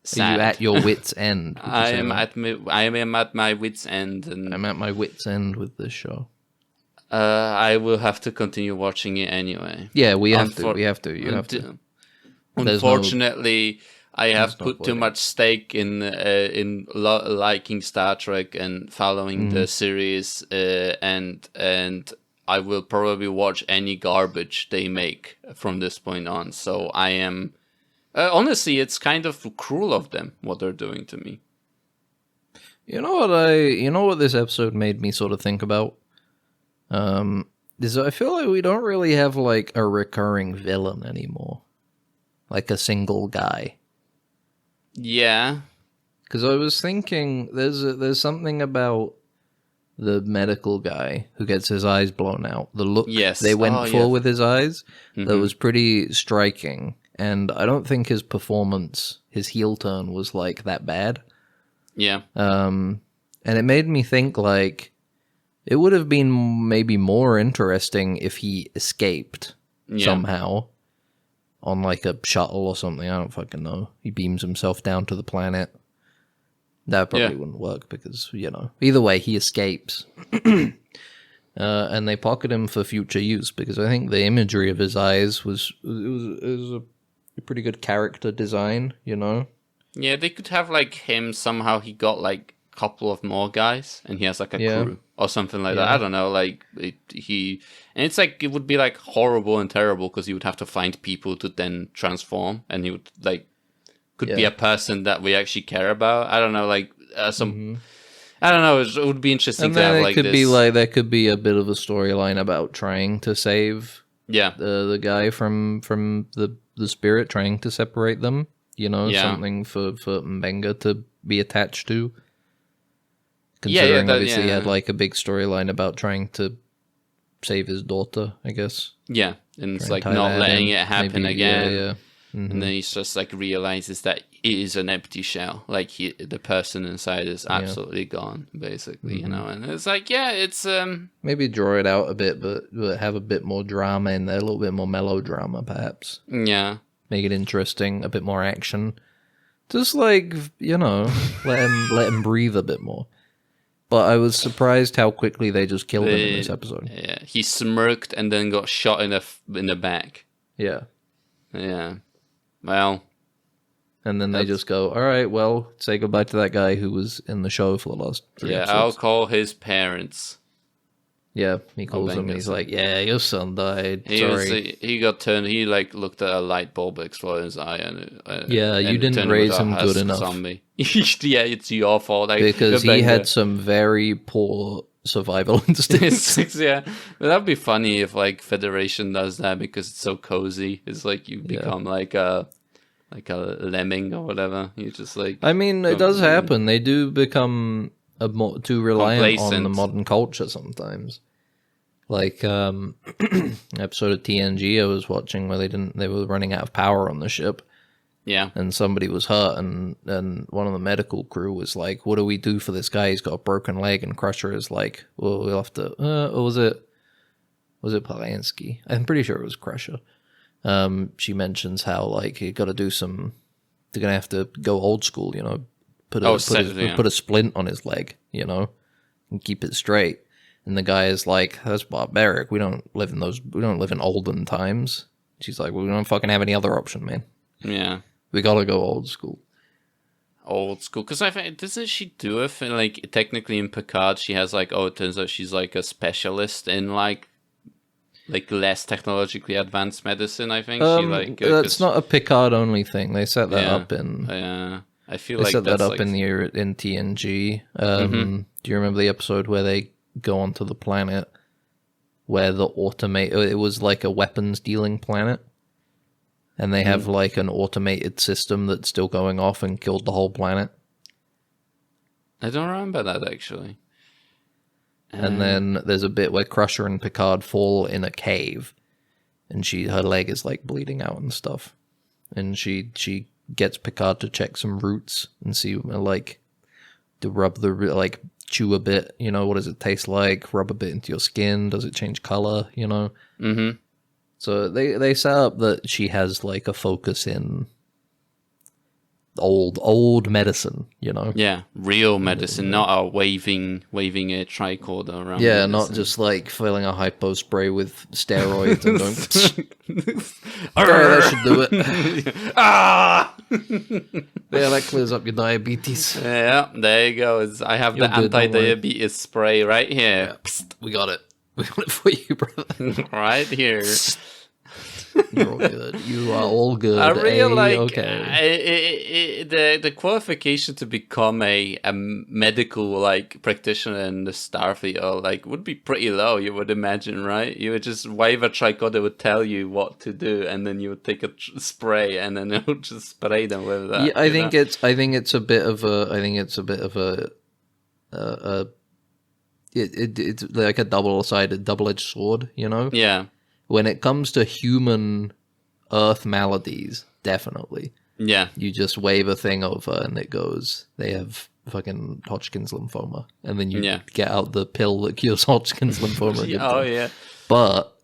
Sad. Are you at your wit's end? I am at my wit's end, and I'm at my wit's end with this show. I will have to continue watching it anyway. Yeah, we have to. You have to. Unfortunately, I have put too much stake in liking Star Trek and following the series, and I will probably watch any garbage they make from this point on. So I am. Honestly, it's kind of cruel of them what they're doing to me. You know what this episode made me sort of think about? Is I feel like we don't really have like a recurring villain anymore. Like a single guy. Yeah. Because I was thinking there's something about the medical guy who gets his eyes blown out. The look they went for with his eyes, that was pretty striking. And I don't think his performance, his heel turn, was like that bad. Yeah. And it made me think like it would have been maybe more interesting if he escaped somehow on like a shuttle or something. I don't fucking know. He beams himself down to the planet. That probably wouldn't work because, either way, he escapes. And they pocket him for future use because I think the imagery of his eyes was a pretty good character design, Yeah, they could have like him somehow. He got like a couple of more guys, and he has like a crew or something like that. I don't know. Like and it's like it would be like horrible and terrible because he would have to find people to then transform, and he would like could be a person that we actually care about. I don't know, like some. I don't know. It would be interesting and to have like could this. Be like there could be a bit of a storyline about trying to save the guy from the spirit, trying to separate them. Something for Mbenga to be attached to. Considering obviously he had like a big storyline about trying to save his daughter, I guess. Yeah, and it's like not letting it happen again. Yeah. And then he just like realizes that it is an empty shell. Like the person inside is absolutely gone, basically. And it's like it's maybe draw it out a bit, but have a bit more drama in there, a little bit more melodrama, perhaps. Yeah, make it interesting, a bit more action. Just like let him breathe a bit more. But I was surprised how quickly they just killed him in this episode. Yeah, he smirked and then got shot in the back. Yeah. Yeah. Well. And then they just go, all right, well, say goodbye to that guy who was in the show for the last 3 episodes. I'll call his parents. Yeah, he calls them and he's like, yeah, your son died. Sorry. He got turned, he like looked at a light bulb explode in his eye and you didn't raise him good enough. Zombie. Yeah, it's your fault. Because he had some very poor survival instincts. Yeah, but that'd be funny if like Federation does that because it's so cozy. It's like you become like a lemming or whatever. You just like. I mean, it does happen. They do become too reliant on the modern culture sometimes. Like episode of TNG I was watching where they were running out of power on the ship. Yeah. And somebody was hurt and one of the medical crew was like, what do we do for this guy? He's got a broken leg, and Crusher is like, well, we'll have to or was it Polanski? I'm pretty sure it was Crusher. She mentions how like you got to do some they're gonna have to go old school, put a splint on his leg, and keep it straight. And the guy is like, that's barbaric. We don't live in olden times. She's like, well, we don't fucking have any other option, man. Yeah. We gotta go old school. Old school. Because I think, doesn't she do it? Like, technically in Picard, she has like, it turns out she's like a specialist in like less technologically advanced medicine, I think. That's not a Picard only thing. They set that up in... I feel they like set that's that up in TNG. Do you remember the episode where they go onto the planet where it was like a weapons dealing planet? And they have like an automated system that's still going off and killed the whole planet? I don't remember that, actually. And then there's a bit where Crusher and Picard fall in a cave, and her leg is like bleeding out and stuff. And she gets Picard to check some roots and see like to rub chew a bit. What does it taste like? Rub a bit into your skin. Does it change color? Mm-hmm. So they set up that she has like a focus in old medicine, Yeah, real medicine, not a waving a tricorder around. Yeah, medicine. not just like filling a hypo spray with steroids and going. That should do it. Ah! Yeah, that clears up your diabetes. Yeah, there you go. I have the anti-diabetes spray right here. Yeah, we got it. We got it for you, brother. Right here. You're all good. You are all good. I really like okay. The qualification to become a medical practitioner in the Starfleet would be pretty low. You would imagine, right? You would just wave a tricorder, would tell you what to do, and then you would take a spray, and then it would just spray them with that. Yeah, I think it's a bit of a it's like a double-edged sword, Yeah. When it comes to human Earth maladies, definitely. Yeah. You just wave a thing over and it goes, they have fucking Hodgkin's lymphoma. And then you get out the pill that cures Hodgkin's lymphoma. Oh, yeah. But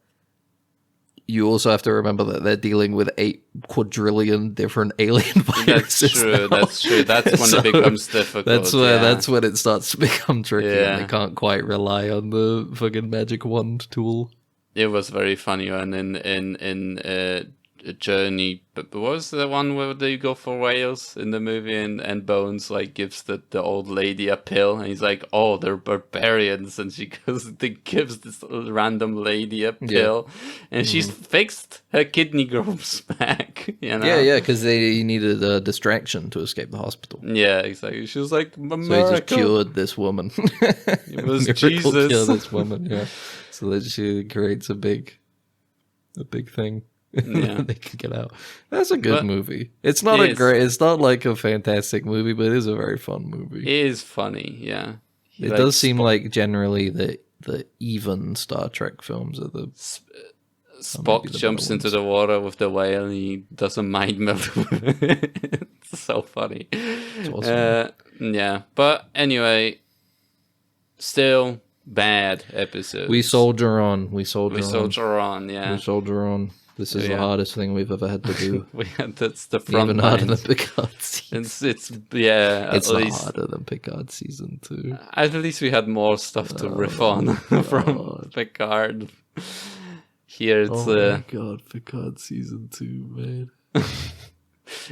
you also have to remember that they're dealing with 8 quadrillion different alien viruses. That's true. That's when it becomes difficult. That's when it starts to become tricky. Yeah. And they can't quite rely on the fucking magic wand tool. It was very funny when in Journey, but what was the one where they go for whales in the movie and Bones gives the old lady a pill and he's like, oh, they're barbarians, and she gives this random lady a pill and she's fixed, her kidney grows back. Yeah, because they needed a distraction to escape the hospital. Yeah, exactly. She was like, so he just cured this woman. It was Jesus. Cure this woman. Yeah. So that she creates a big thing. Yeah. They can get out. That's a good movie. It's not it's not like a fantastic movie, but it is a very fun movie. It is funny, yeah. It does seem like generally the even Star Trek films are the... Spock jumps into the water with the whale and he does a mind melt with it. It's so funny. It's awesome. Yeah, but anyway, still... bad episode. We soldier on. We soldier on. Yeah. We soldier on. This is the hardest thing we've ever had to do. That's the front. Even harder than Picard season. It's It's not harder than Picard season 2. At least we had more stuff to riff on from Picard. Here it's. Oh my god, Picard season 2, man.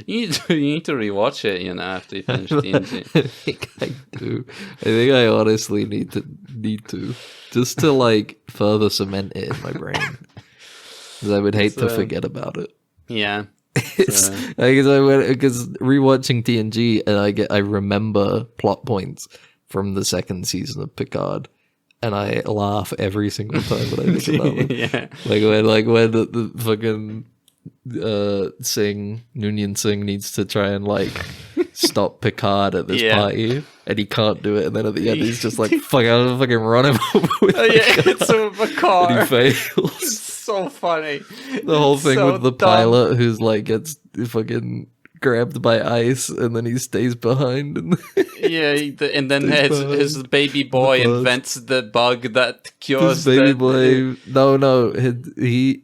You need to rewatch it, after you finish TNG. I think I do. I think I honestly need to just to further cement it in my brain. Because I would hate to forget about it. Yeah. It's because rewatching TNG and I remember plot points from the second season of Picard. And I laugh every single time when I think about it. Yeah. When the fucking Noonien Singh needs to try and stop Picard at this party, and he can't do it, and then at the end he's just like, fuck, I'll fucking run him over with it's a car. And he fails. It's so funny. The whole thing with the pilot who's gets fucking grabbed by ice and then he stays behind and and then his baby boy invents the bug that cures his baby boy. No, he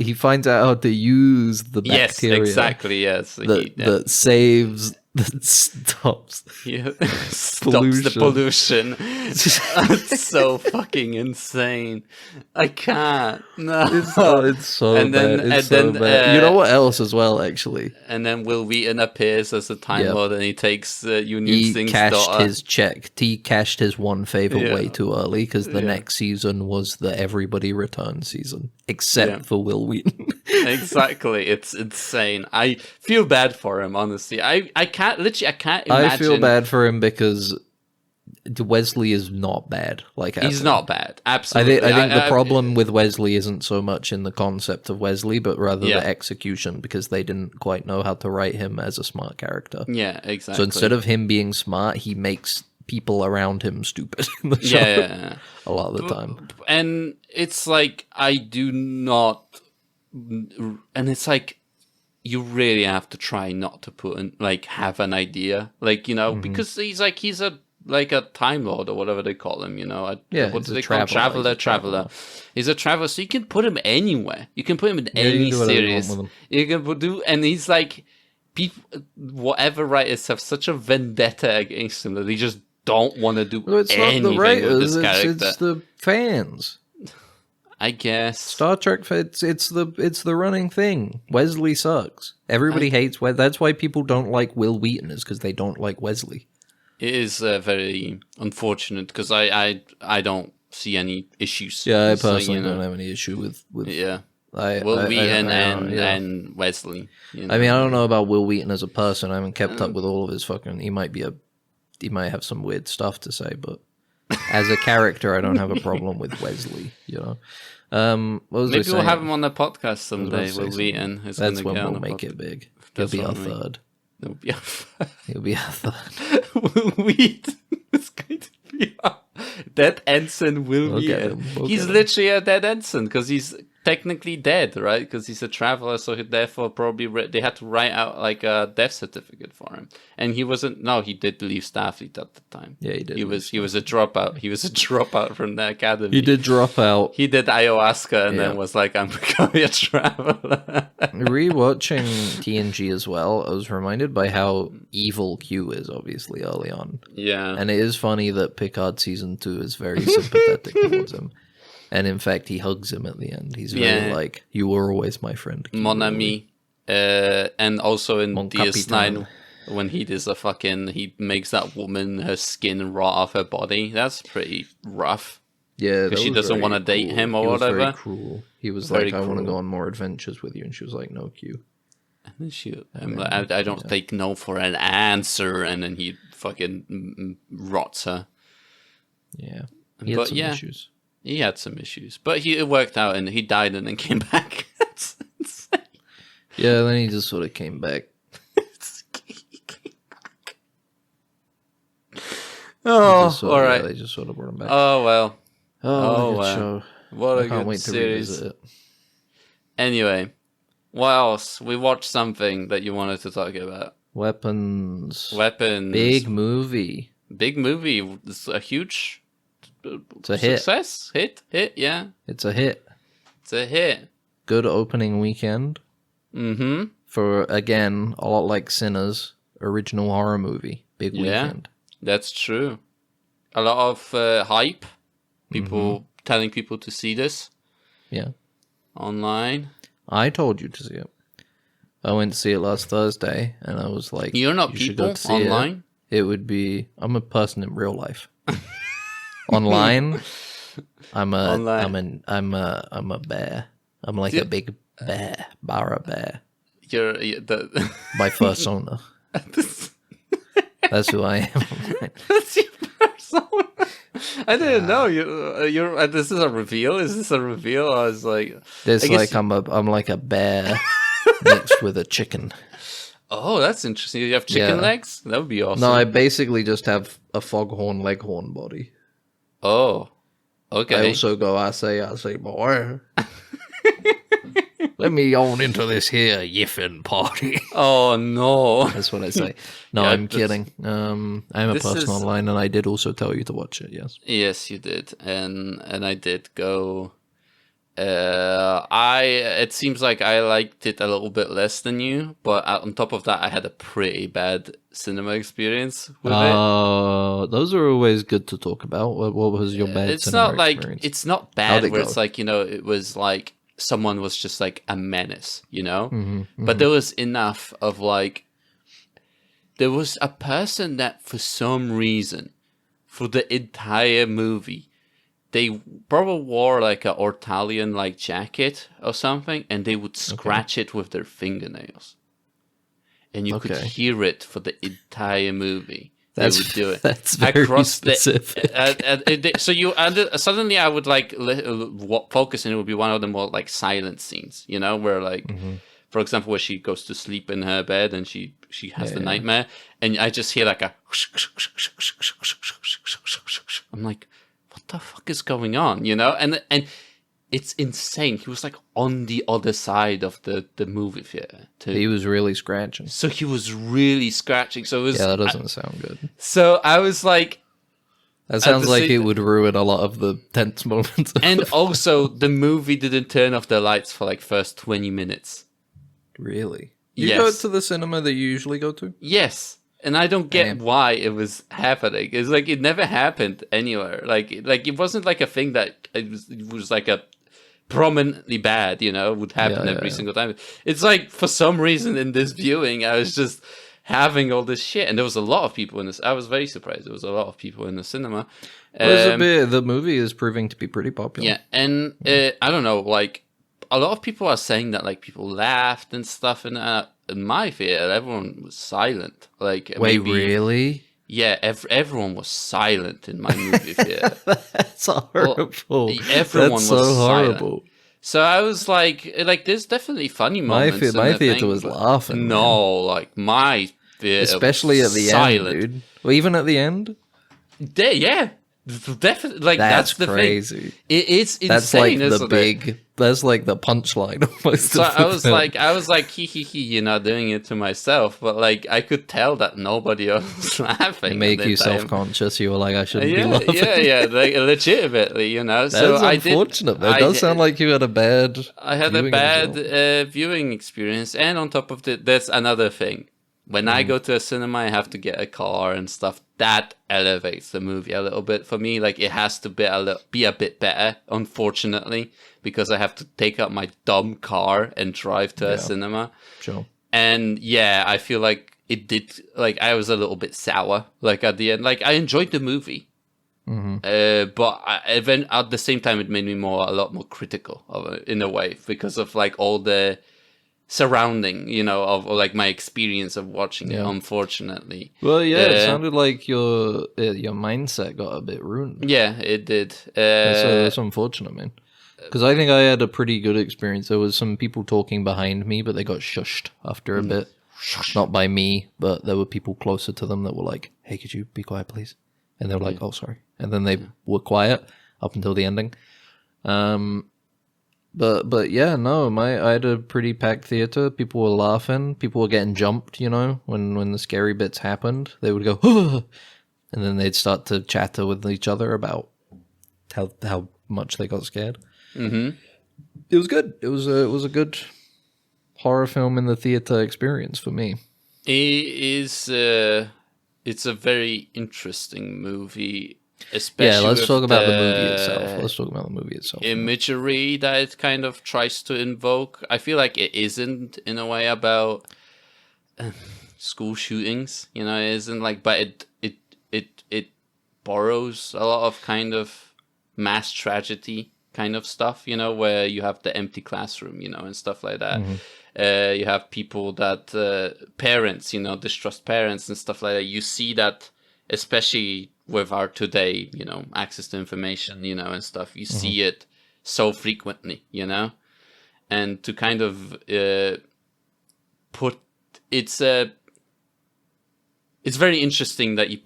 he finds out how to use the bacteria. Yes, exactly. Yes, that saves. That stops. Yeah. Stops the pollution. It's so fucking insane. I can't. No. It's so bad. It's so bad. You know what else as well, actually? And then Will Wheaton appears as a Time Lord, and he takes Union Singh's cashed daughter. his check. He cashed his one favor way too early because the next season was the Everybody Return season, except for Will Wheaton. Exactly. It's insane. I feel bad for him, honestly. I can't imagine. I feel bad for him because Wesley is not bad. He's not bad. Absolutely. I think the problem with Wesley isn't so much in the concept of Wesley, but rather the execution, because they didn't quite know how to write him as a smart character. Yeah, exactly. So instead of him being smart, he makes people around him stupid in the show a lot of the time. And it's like, I do not... And it's like, you really have to try not to put in, have an idea, because he's a Time Lord or whatever they call him, what do they call him? Traveler. He's a traveler, so you can put him anywhere. You can put him in any series. You can do, and he's like, people, whatever writers have such a vendetta against him that they just don't want to do anything not the writers, with this character. It's the fans. I guess Star Trek. It's the running thing. Wesley sucks. Everybody hates Wesley. That's why people don't like Will Wheaton, is because they don't like Wesley. It is very unfortunate because I don't see any issues. Yeah, I personally don't have any issue with Will Wheaton and Wesley. I mean, I don't know about Will Wheaton as a person. I haven't kept up with all of his fucking. He might have some weird stuff to say, but as a character, I don't have a problem with Wesley. Maybe we'll have him on the podcast someday. Will Wheaton. That's when we'll make it big. He'll be our third. He'll be our third. Will Wheaton is going to be our dead ensign. Will Wheaton. He's literally a dead ensign because he's technically dead, right? Because he's a traveler, so therefore probably they had to write out a death certificate for him. And he wasn't. No, he did leave Starfleet at the time. Yeah, he did. He was a dropout. He was a dropout from the academy. He did drop out. He did ayahuasca and then was like, "I'm becoming a traveler." Rewatching TNG as well, I was reminded by how evil Q is. Obviously, early on. Yeah, and it is funny that Picard season 2 is very sympathetic towards him. And in fact, he hugs him at the end. He's very like, "You were always my friend, Mon ami." And also in DS9, when he does he makes that woman, her skin rot off her body. That's pretty rough. Yeah, because she doesn't want to date him or whatever. Very cruel. He was like, "I want to go on more adventures with you," and she was like, "No, Q." And then I don't take no for an answer, and then he fucking rots her. Yeah, he had some issues. He had some issues, but it worked out, and he died and then came back. That's insane. Yeah, then he just sort of came back. All right. They just sort of brought him back. Oh well. Oh well. Show. What a good series. To revisit it. Anyway, what else? We watched something that you wanted to talk about. Weapons. Big movie. It's a huge. It's a success. Hit, yeah. It's a hit. Good opening weekend. Mm-hmm. For, again, a lot like Sinners, original horror movie. Big weekend. That's true. A lot of hype. People telling people to see this. Yeah. Online. I told you to see it. I went to see it last Thursday, and I was like, "You're not people online." It would be. I'm a person in real life. Online, I'm a bear. I'm like a big bear, Barra bear. You're by persona. That's who I am. That's your persona. I didn't know you're. This is a reveal. Is this a reveal? I was like, I'm like a bear mixed with a chicken. Oh, that's interesting. You have chicken legs? That would be awesome. No, I basically just have a foghorn leghorn body. Oh, okay. I also go, I say, boy. Let me on into this here yiffin party. Oh, no. That's what I say. No, I'm kidding. I'm a person online, and I did also tell you to watch it, yes. Yes, you did. And I did go. I it seems like I liked it a little bit less than you, but on top of that, I had a pretty bad cinema experience with it. Those are always good to talk about. What was your bad cinema experience? It's not bad where it's like, it was like someone was just like a menace, But there was enough of like, there was a person that for some reason, for the entire movie, they probably wore like a Ortalian like jacket or something, and they would scratch it with their fingernails, and you could hear it for the entire movie. They would do it. That's very specific. Suddenly I would like focus, and it would be one of the more like silent scenes, where like, for example, where she goes to sleep in her bed and she has the nightmare, and I just hear like a. I'm like, what the fuck is going on, And it's insane. He was like on the other side of the movie theater too. He was really scratching. So he was really scratching. So it was, that doesn't sound good. So I was like, that sounds like it would ruin a lot of the tense moments. And also, the movie didn't turn off the lights for like first 20 minutes. Really? You go to the cinema that you usually go to? Yes. And I don't get why it was happening. It's like it never happened anywhere. Like it wasn't like a thing that it was like a prominently bad, would happen every single time. It's like for some reason in this viewing, I was just having all this shit, and there was a lot of people in this. I was very surprised. There was a lot of people in the cinema. The movie is proving to be pretty popular. Yeah, and I don't know, like a lot of people are saying that like people laughed and stuff, and in my theater, everyone was silent. Like, wait, really? Yeah, everyone was silent in my movie theater. That's horrible. Well, everyone was horrible. Silent. So I was like, there's definitely funny moments. My theater was laughing. No, like my theater, especially at the end, dude. Well, even at the end. Yeah. Definitely, like that's the crazy. Thing. It's insane. That's like the big. That's like the punchline almost. So I was like, hee, you're not doing it to myself, but like I could tell that nobody else was laughing. It make you self-conscious. You were like, I shouldn't be laughing. Yeah, like, legitimately, That's unfortunate. It does sound like you had a bad. I had a bad viewing experience, and on top of that, there's another thing. When I go to a cinema, I have to get a car and stuff. That elevates the movie a little bit for me. Like, it has to be a bit better, unfortunately, because I have to take out my dumb car and drive to a cinema. Sure. And yeah, I feel like it did. Like, I was a little bit sour. Like at the end, like I enjoyed the movie, but even at the same time, it made me a lot more critical of it in a way because of like all the surrounding, of like my experience of watching it, unfortunately. Well, it sounded like your mindset got a bit ruined. Yeah, it did. That's unfortunate, man. Because I think I had a pretty good experience. There was some people talking behind me, but they got shushed after a bit. Not by me, but there were people closer to them that were like, hey, could you be quiet, please? And they were like, oh, sorry. And then they were quiet up until the ending. But yeah, no, I had a pretty packed theater. People were laughing. People were getting jumped, when the scary bits happened. They would go, oh! And then they'd start to chatter with each other about how much they got scared. Mm-hmm. It was good. It was a good horror film in the theater experience for me. It's a very interesting movie. Especially let's talk about the movie itself. Imagery that it kind of tries to invoke. I feel like it isn't in a way about school shootings. It isn't like, but it borrows a lot of kind of mass tragedy kind of stuff. Where you have the empty classroom, and stuff like that. Mm-hmm. You have people that parents, distrust parents and stuff like that. You see that, especially with our today, access to information, and stuff, you see it so frequently, and to kind of put it's very interesting that you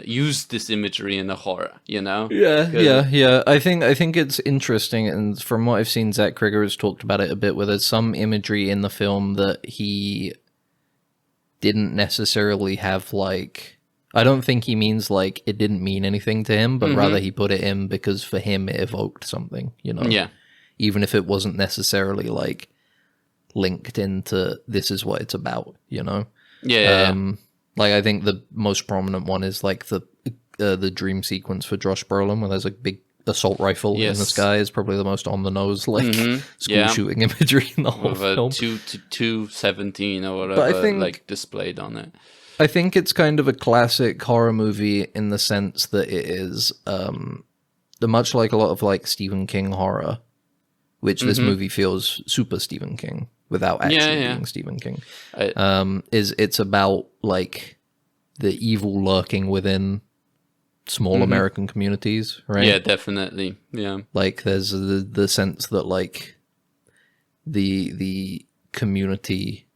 use this imagery in a horror, Yeah. I think it's interesting, and from what I've seen, Zach Krieger has talked about it a bit, where there's some imagery in the film that he didn't necessarily have, like, I don't think he means like it didn't mean anything to him, but rather he put it in because for him it evoked something, Yeah. even if it wasn't necessarily like linked into this is what it's about, you know? Like I think the most prominent one is like the dream sequence for Josh Brolin, where there's a big assault rifle in the sky, is probably the most on the nose like school shooting imagery in the whole film. 217 or whatever, but I think, like displayed on it. I think it's kind of a classic horror movie in the sense that it is much like a lot of like Stephen King horror, which this movie feels super Stephen King without actually being Stephen King. It's about like the evil lurking within small American communities, right? Yeah, definitely. Yeah, like there's the sense that like the community,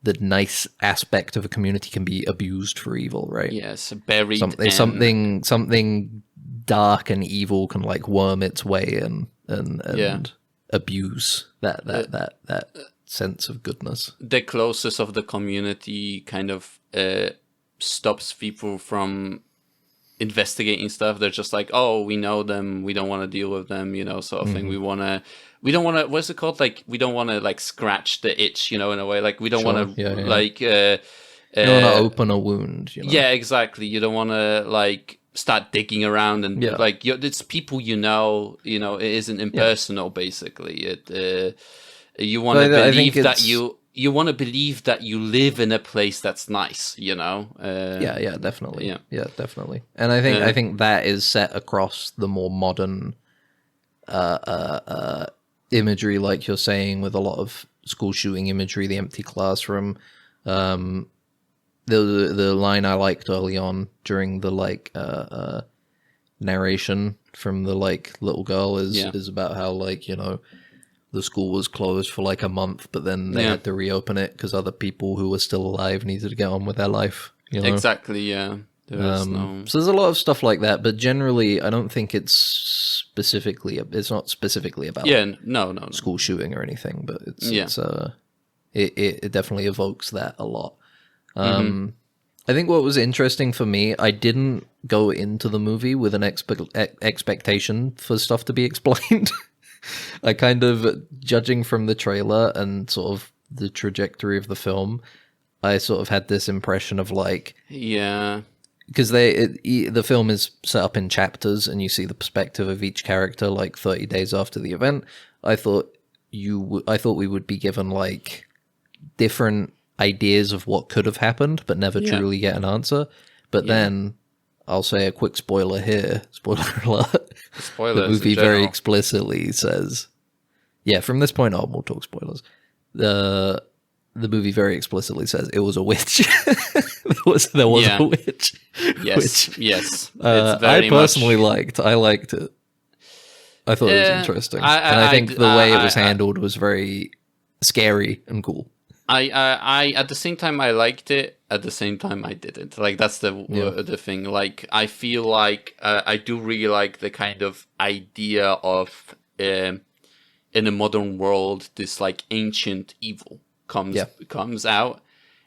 the nice aspect of a community can be abused for evil, right? Yes, buried. Something dark and evil can like worm its way in and abuse that sense of goodness. The closest of the community kind of stops people from investigating stuff. They're just like, oh, we know them, we don't want to deal with them, you know, sort of thing. We don't want to, what's it called? Like, we don't want to like scratch the itch, you know, in a way. Like, we don't want to like you don't want to open a wound, you know? Yeah, exactly. You don't want to like start digging around and like it's people, you know, it isn't impersonal. Basically it you want to believe that you want to believe that you live in a place that's nice, you know. Definitely. Yeah, definitely. And I think that is set across the more modern imagery, like you're saying, with a lot of school shooting imagery, the empty classroom. The line I liked early on during the like narration from the like little girl is about how like, you know, the school was closed for like a month, but then they had to reopen it because other people who were still alive needed to get on with their life. You know? Exactly, yeah. So there's a lot of stuff like that, but generally, I don't think it's not specifically about no school shooting or anything, but it definitely evokes that a lot. I think what was interesting for me, I didn't go into the movie with an expectation for stuff to be explained. I kind of, judging from the trailer and sort of the trajectory of the film, I sort of had this impression of like... Yeah. Because the film is set up in chapters and you see the perspective of each character like 30 days after the event. I thought we would be given like different ideas of what could have happened, but never truly get an answer. But then... I'll say a quick spoiler here. Spoiler alert. Spoilers. The movie very explicitly says, from this point on, we'll talk spoilers. The movie very explicitly says it was a witch. there was a witch. Yes, yes. I personally liked it. I thought it was interesting. I think the way it was handled was very scary and cool. I at the same time I liked it, at the same time I didn't. Like that's the thing. Like I feel like I do really like the kind of idea of in a modern world this like ancient evil comes out.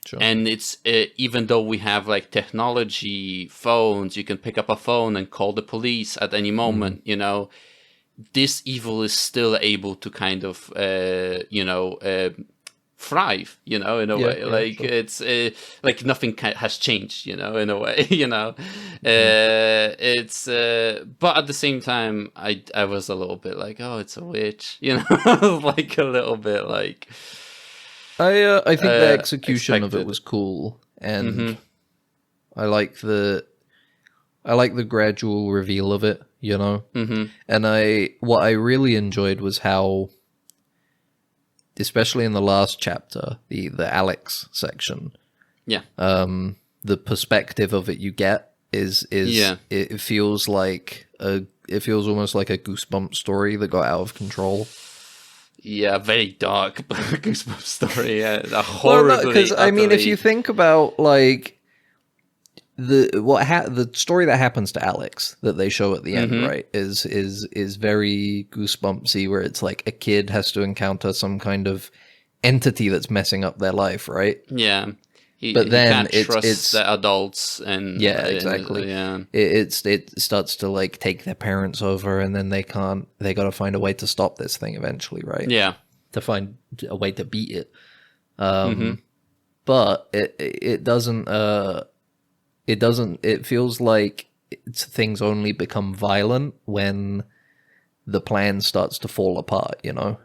Sure. And it's even though we have like technology, phones, you can pick up a phone and call the police at any moment, you know, this evil is still able to kind of thrive, you know, in a way. Like it's like nothing has changed, you know, in a way. You know, it's but at the same time I was a little bit like, oh, it's a witch, you know. Like a little bit like I think the execution of it was cool, and I like the gradual reveal of it, you know. And what I really enjoyed was how, especially in the last chapter, the Alex section, the perspective of it you get is it feels like it feels almost like a Goosebumps story that got out of control. Yeah, very dark Goosebumps story. Yeah, horribly. Because I mean, if you think about like the story that happens to Alex that they show at the end, right, is very Goosebumpsy, where it's like a kid has to encounter some kind of entity that's messing up their life, right? Yeah. But then can't trust the adults, and exactly. It starts to like take their parents over, and then they got to find a way to stop this thing eventually, right? Yeah, to find a way to beat it. But it doesn't. It feels like things only become violent when the plan starts to fall apart. You know.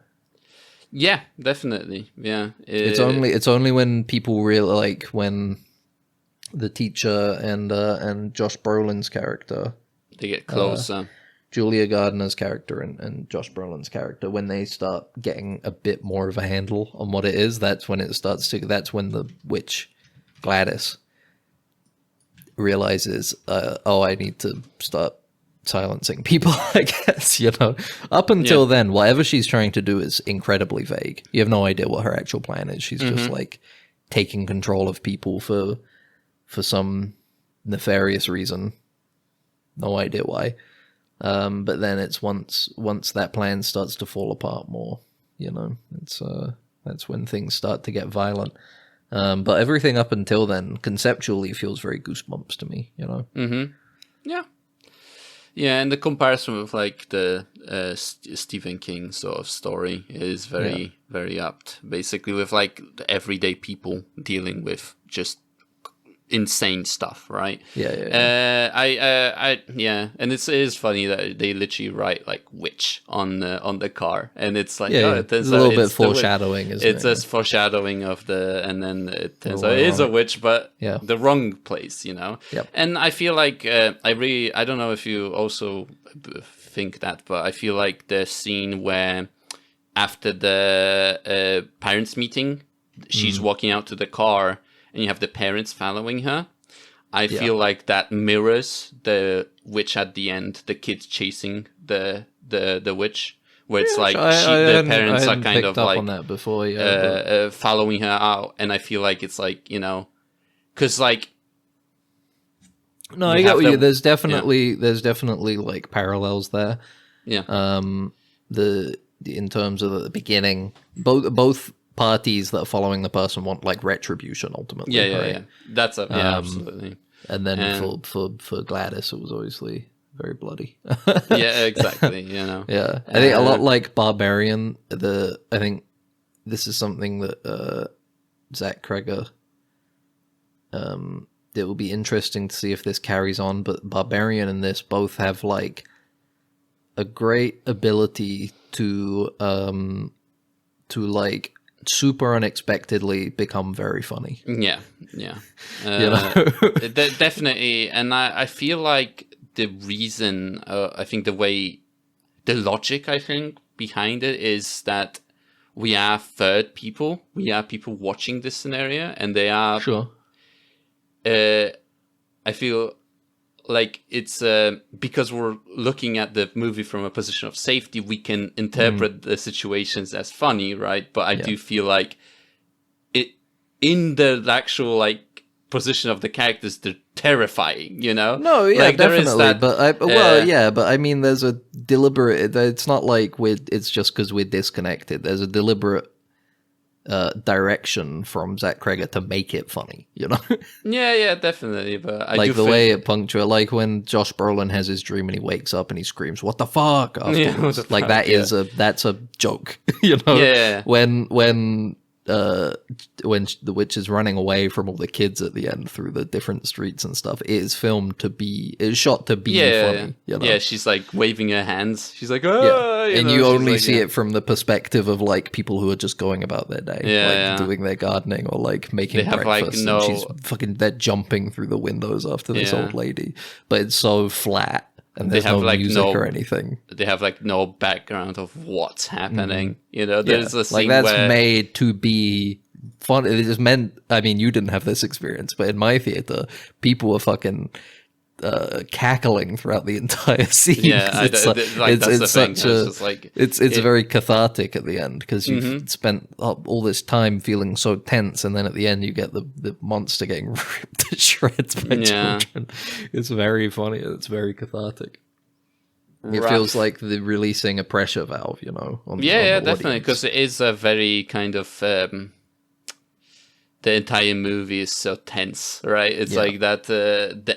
Yeah, definitely. Yeah, it's only when people really like when the teacher and Josh Brolin's character, they get closer. Julia Gardner's character and Josh Brolin's character, when they start getting a bit more of a handle on what it is, that's when that's when the witch Gladys realizes, I need to start silencing people, I guess, you know. Up until then, whatever she's trying to do is incredibly vague. You have no idea what her actual plan is. She's just like taking control of people for some nefarious reason. No idea why. But then it's once that plan starts to fall apart more, you know, that's when things start to get violent. But everything up until then conceptually feels very Goosebumps to me, you know. Yeah, and the comparison with like the Stephen King sort of story is very very apt. Basically, with like the everyday people dealing with just insane stuff, right? And it is funny that they literally write like witch on the car, and it's like it turns a little out bit foreshadowing, isn't it? It's a foreshadowing of and then it turns out it is a witch, but the wrong place, you know. And I feel like I don't know if you also think that, but I feel like the scene where after the parents meeting, she's walking out to the car, and you have the parents following her. I feel like that mirrors the witch at the end, the kids chasing the witch, where it's like the parents are kind of like on that before, following her out, and I feel like it's like, you know, because like I get what you. There's definitely like parallels there. Yeah. In terms of the beginning, both parties that are following the person want like retribution ultimately. Yeah. That's absolutely. And then for Gladys, it was obviously very bloody. Yeah, exactly. You know. Yeah, I think a lot like Barbarian. I think this is something that Zach Kreger. It will be interesting to see if this carries on, but Barbarian and this both have like a great ability to like super unexpectedly become very funny. Yeah. You know? Definitely. And I feel like the reason, I think the logic, I think, behind it is that we are third people. We are people watching this scenario, and they are... Sure. I feel like it's because we're looking at the movie from a position of safety, we can interpret the situations as funny, right? But I do feel like it in the actual like position of the characters, they're terrifying, you know? No, yeah, like, definitely. But I mean, there's a deliberate. It's not like it's just because we're disconnected. There's a deliberate direction from Zach Kreger to make it funny, you know? Yeah, definitely. But I like do the way it punctuates, like when Josh Brolin has his dream and he wakes up and he screams, "What the fuck?" afterwards. What the like fuck, that's a joke, you know? Yeah. When the witch is running away from all the kids at the end through the different streets and stuff, it is shot to be funny. You know? Yeah, she's like waving her hands. She's like, oh, and you only see it from the perspective of like people who are just going about their day, doing their gardening or like making breakfast. And she's they're jumping through the windows after this old lady, but it's so flat. And there's no music or anything. They have like no background of what's happening. You know, there's a scene like that's made to be fun. It is meant. I mean, you didn't have this experience, but in my theater, people were fucking cackling throughout the entire scene. Yeah, it's very cathartic at the end because you've spent all this time feeling so tense, and then at the end you get the monster getting ripped to shreds by children. It's very funny. It's very cathartic. It feels like the releasing a pressure valve, you know. On definitely, because it is a very kind of the entire movie is so tense, right? It's like that,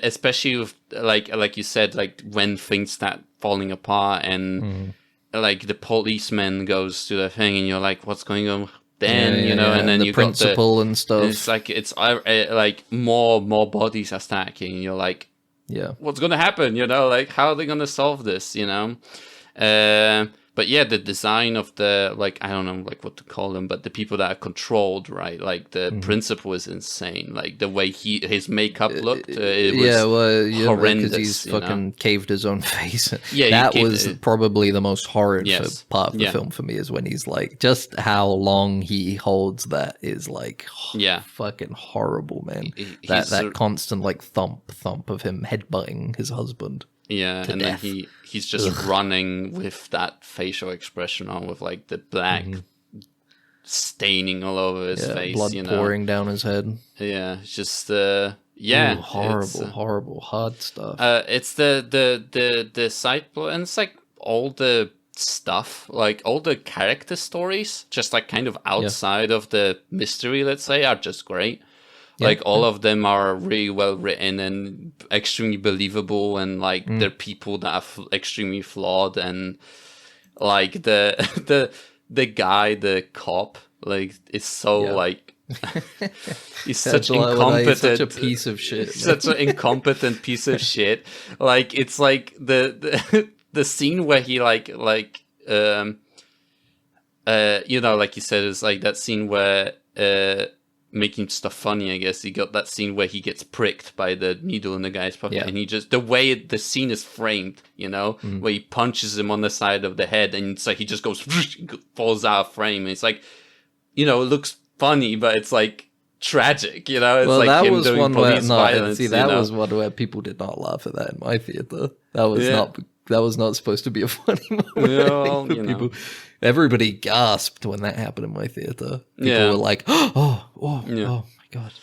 especially with, like you said, like when things start falling apart and like the policeman goes to the thing and you're like, what's going on then, you know, and then the you principal got and stuff. And it's like, it's like more bodies are stacking and you're like, what's going to happen, you know, like how are they going to solve this, you know? But yeah, the design of the, like, I don't know, like what to call them, but the people that are controlled, right? Like the principal is insane. Like the way his makeup looked, it was horrendous. Because he's fucking caved his own face. Yeah, that was probably the most horrid part of the Yeah. film for me, is when he's like, just how long he holds that is like, fucking horrible, man. That constant like thump of him headbutting his husband. Yeah, and death. then he's just running with that facial expression on, with like the black staining all over his face, blood you know, pouring down his head. Yeah, it's just horrible, hard stuff. It's the side plot, and it's like all the stuff, like all the character stories, just like kind of outside of the mystery, let's say, are just great. Like all of them are really well written and extremely believable, and like they're people that are extremely flawed, and like the guy, the cop, like is so like he's such incompetent, he's such a piece of shit, such an incompetent piece of shit. Like it's like the scene where he you know, like you said, it's like that scene where making stuff funny, I guess. You got that scene where he gets pricked by the needle in the guy's pocket, and he just, the way the scene is framed, you know, where he punches him on the side of the head, and it's like he just goes, falls out of frame, and it's like, you know, it looks funny, but it's like tragic, you know. It's like that him was doing one police violence. that was one where people did not laugh at that in my theater. That was not supposed to be a funny moment. People. Everybody gasped when that happened in my theater. People were like, oh my god.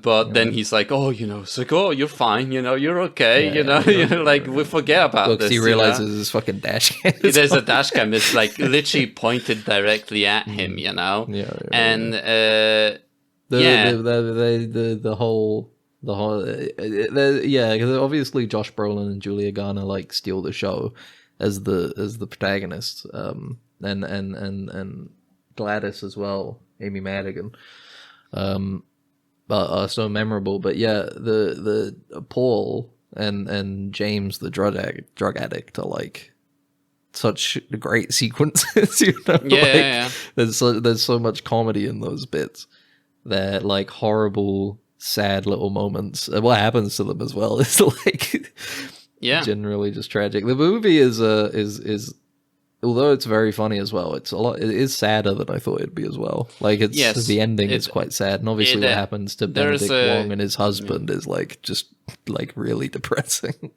But then he's like, oh, you know, it's like, oh, you're fine, you know, you're okay, you know, you're like, we forget about this. He realizes his fucking dash cam. There's a dash cam. It's like literally pointed directly at him, you know. And the whole. Because obviously Josh Brolin and Julia Garner like steal the show as the protagonists, and Gladys as well, Amy Madigan, are so memorable. But the Paul and James, the drug addict, are like such great sequences, you know. There's so much comedy in those bits. They're like horrible, sad little moments. And what happens to them as well is like generally just tragic. The movie is although it's very funny as well, it is sadder than I thought it'd be as well. Like the ending is quite sad, and obviously what happens to Benedict Wong and his husband is like just like really depressing.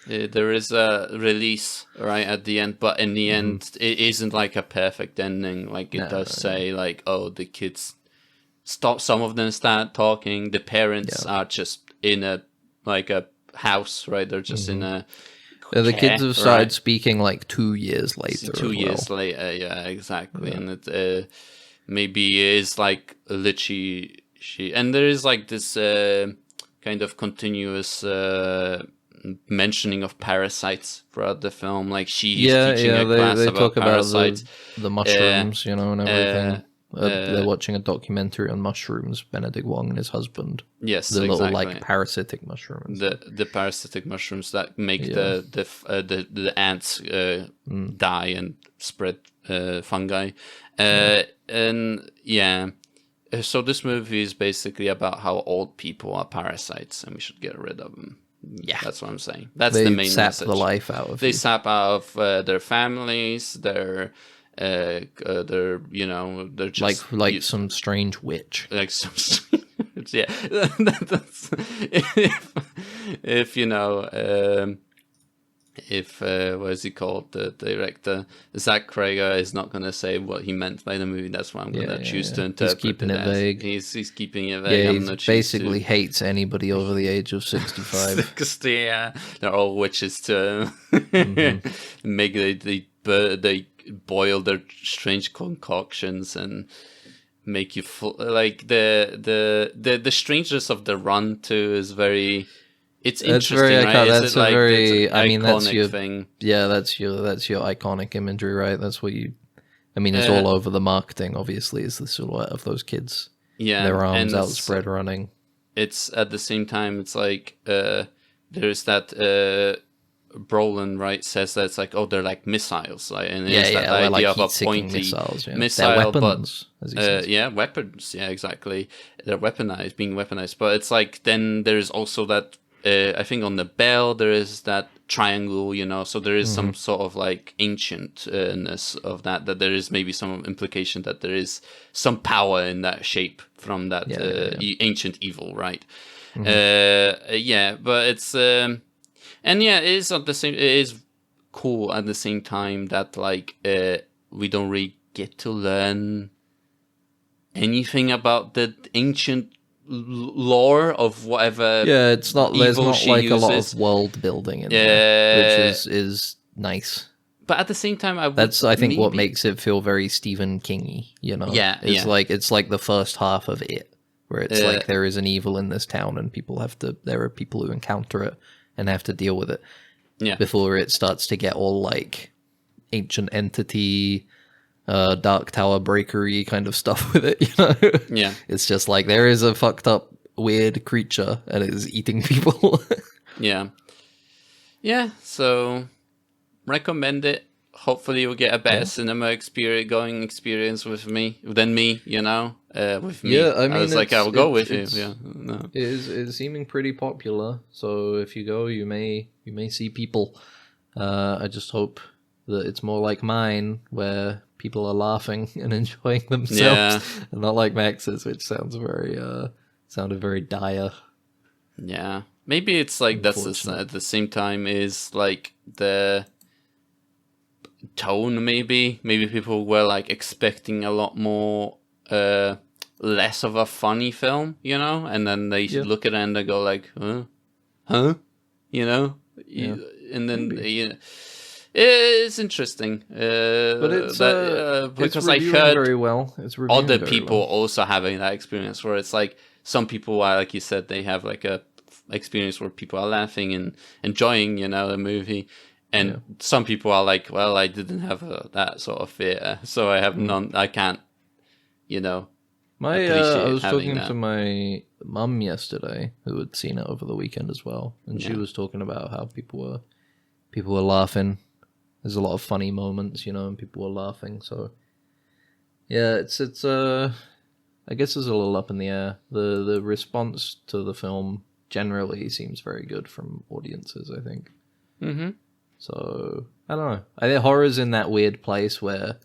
There is a release right at the end, but in the end it isn't like a perfect ending. Like it does say like, oh, the kids stop, some of them start talking, the parents are just in a house, right? They're just in a the kids have started speaking like 2 years later. 2 years later, yeah, exactly. And it maybe is like literally and there is like this kind of continuous mentioning of parasites throughout the film. Like she's teaching a class they about talk parasites, about the mushrooms, you know, and everything. They're watching a documentary on mushrooms, Benedict Wong and his husbund. Yes, the little like parasitic mushrooms. The parasitic mushrooms that make the ants die and spread fungi. So this movie is basically about how old people are parasites and we should get rid of them. Yeah, that's what I'm saying. That's the main sap message. The life out of. They sap out of their families. They're you know, they're just like some strange witch. Like some that's if you know what is he called, the director Zach Crager is not going to say what he meant by the movie. That's why I'm going to choose to interpret. He's keeping it vague. He's keeping it vague. Yeah, he basically hates anybody over the age of 65. 60, yeah, they're all witches to make they boil their strange concoctions, and make you like the strangeness of the run too is very. It's interesting, very right? That's a like, very. I mean, that's iconic your thing. Yeah, that's your iconic imagery, right? That's what you. I mean, it's all over the marketing. Obviously, is the silhouette of those kids. Yeah, their arms and outspread running. It's at the same time. It's like there's that Brolin, right, says that it's like, oh, they're like missiles, like, and it's that idea like of a pointy missiles, missile, they're weapons, but as he says. yeah, weapons, yeah, exactly. They're being weaponized. But it's like then there's also that I think on the bell there is that triangle, so there is some sort of like ancientness of that there is maybe some implication that there is some power in that shape from that ancient evil, right? But it's and yeah, it is at the same. It is cool at the same time that like we don't really get to learn anything about the ancient lore of whatever. Yeah, it's not. There's not like uses. A lot of world building in there, which is nice. But at the same time, I think what makes it feel very Stephen King-y. Yeah, it's like the first half of it, where it's like there is an evil in this town, and there are people who encounter it and have to deal with it. Yeah. Before it starts to get all like ancient entity, Dark Tower breakery kind of stuff with it, Yeah. It's just like there is a fucked up weird creature and it is eating people. Yeah. Yeah, so recommend it. Hopefully you'll get a better cinema experience with me than me, with me. Yeah, I mean, I was like, I'll go with you. Yeah, no. It is seeming pretty popular, so if you go, you may see people. I just hope that it's more like mine, where people are laughing and enjoying themselves, and not like Max's, which sounded very dire. Yeah, maybe it's like that's at the same time is like the tone. Maybe people were like expecting a lot more, less of a funny film, and then they look at it and they go like, huh, and then it's interesting, but it's because I reviewing heard very well. It's reviewing other very people well. also having that experience where it's like some people are, like you said, they have like a experience where people are laughing and enjoying, the movie. And some people are like, well, I didn't have that sort of theater, so I have none. I can't, I was talking to my mum yesterday, who had seen it over the weekend as well, and she was talking about how people were laughing. There's a lot of funny moments, and people were laughing. So, yeah, it's I guess it's a little up in the air. The response to the film generally seems very good from audiences, I think. Mm-hmm. So, I don't know. I think horror's in that weird place where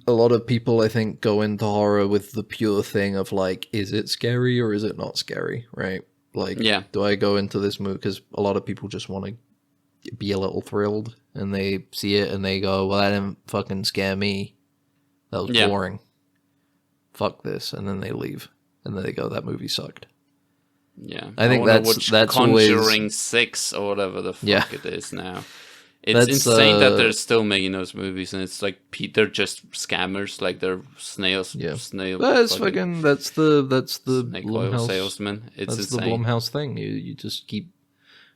a lot of people, I think, go into horror with the pure thing of, like, is it scary or is it not scary, right? Like, do I go into this movie? Because a lot of people just want to be a little thrilled, and they see it and they go, well, that didn't fucking scare me. That was boring. Fuck this. And then they leave. And then they go, that movie sucked. Yeah, I think that's Conjuring always 6 or whatever the fuck it is now. It's insane that they're still making those movies, and it's like they're just scammers, like they're snails. Yeah, snail. That's the snake oil Blumhouse salesman. It's that's insane. the Blumhouse thing. You just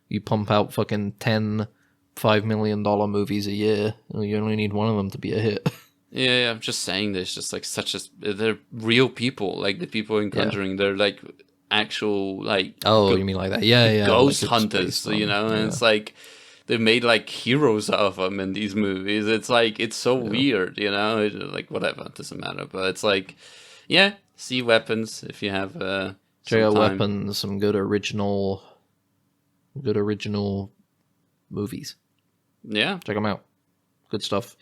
you pump out fucking 10 $5 million movies a year. You only need one of them to be a hit. Yeah, I'm just saying this. Just like they're real people. Like the people in Conjuring, they're like actual like you mean like that? Yeah, ghost like hunters. And it's like they made like heroes out of them in these movies. It's like it's so weird, like whatever, it doesn't matter. But it's like, see Weapons if you have check out Weapons, some good original movies. Yeah, check them out. Good stuff.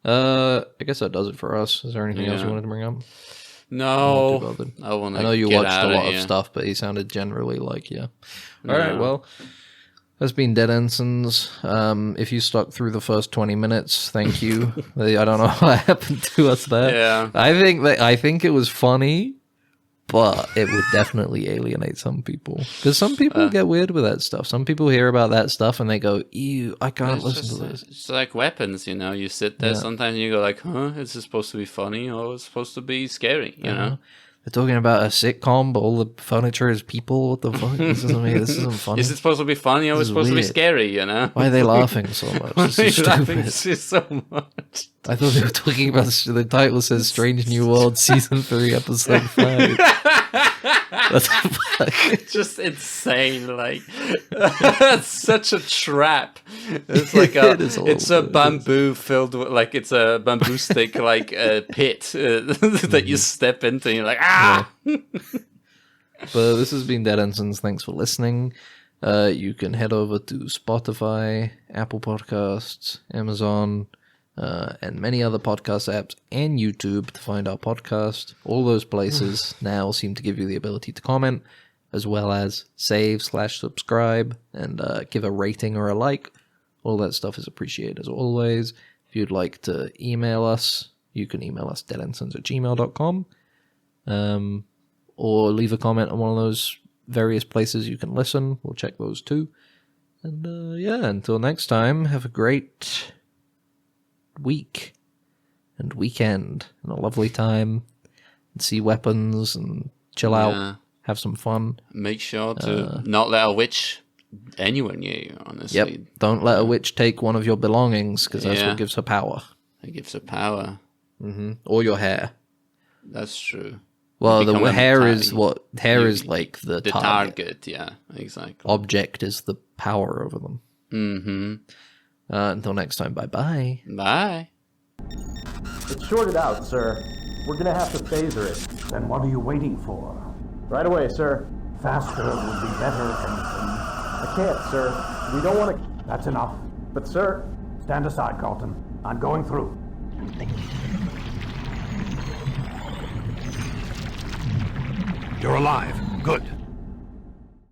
I guess that does it for us. Is there anything else you wanted to bring up? No, I know you watched a lot of stuff, but he sounded generally like, All right, well, that's been Dead Ensigns. If you stuck through the first 20 minutes, thank you. I don't know what happened to us there. Yeah. I think it was funny, but it would definitely alienate some people. Because some people get weird with that stuff. Some people hear about that stuff and they go, ew, I can't listen to this. It's like weapons, you know. You sit there sometimes and you go like, huh, is this supposed to be funny or is it supposed to be scary, you know? They're talking about a sitcom, but all the furniture is people. What the fuck? This isn't funny. Is it supposed to be funny or is it supposed to be scary, you know? Why are they laughing so much? Why are they stupid. laughing so much? I thought they were talking about the title says Strange New World Season 3 Episode 5. What the fuck? It's just insane, like it's such a trap. It's like it's a bamboo filled with like it's a bamboo stick like a pit that you step into and you're like But this has been Dead Ensigns. Thanks for listening. You can head over to Spotify, Apple Podcasts, Amazon, and many other podcast apps, and YouTube to find our podcast. All those places now seem to give you the ability to comment, as well as save/subscribe and give a rating or a like. All that stuff is appreciated as always. If you'd like to email us, you can email us deadensigns@gmail.com, or leave a comment on one of those various places you can listen. We'll check those too. And until next time, have a great week and weekend and a lovely time and see weapons and chill out, have some fun. Make sure to not let a witch anywhere near you, honestly. Yep, don't let a witch take one of your belongings, because that's what gives her power. It gives her power. Or your hair. That's true. Well, the hair is like the target. Yeah, exactly. Object is the power over them. Until next time, bye-bye. Bye. It's shorted out, sir. We're gonna have to phaser it. Then what are you waiting for? Right away, sir. Faster would be better, Ensign. I can't, sir. We don't want to... That's enough. But, sir... Stand aside, Carlton. I'm going through. You're alive. Good.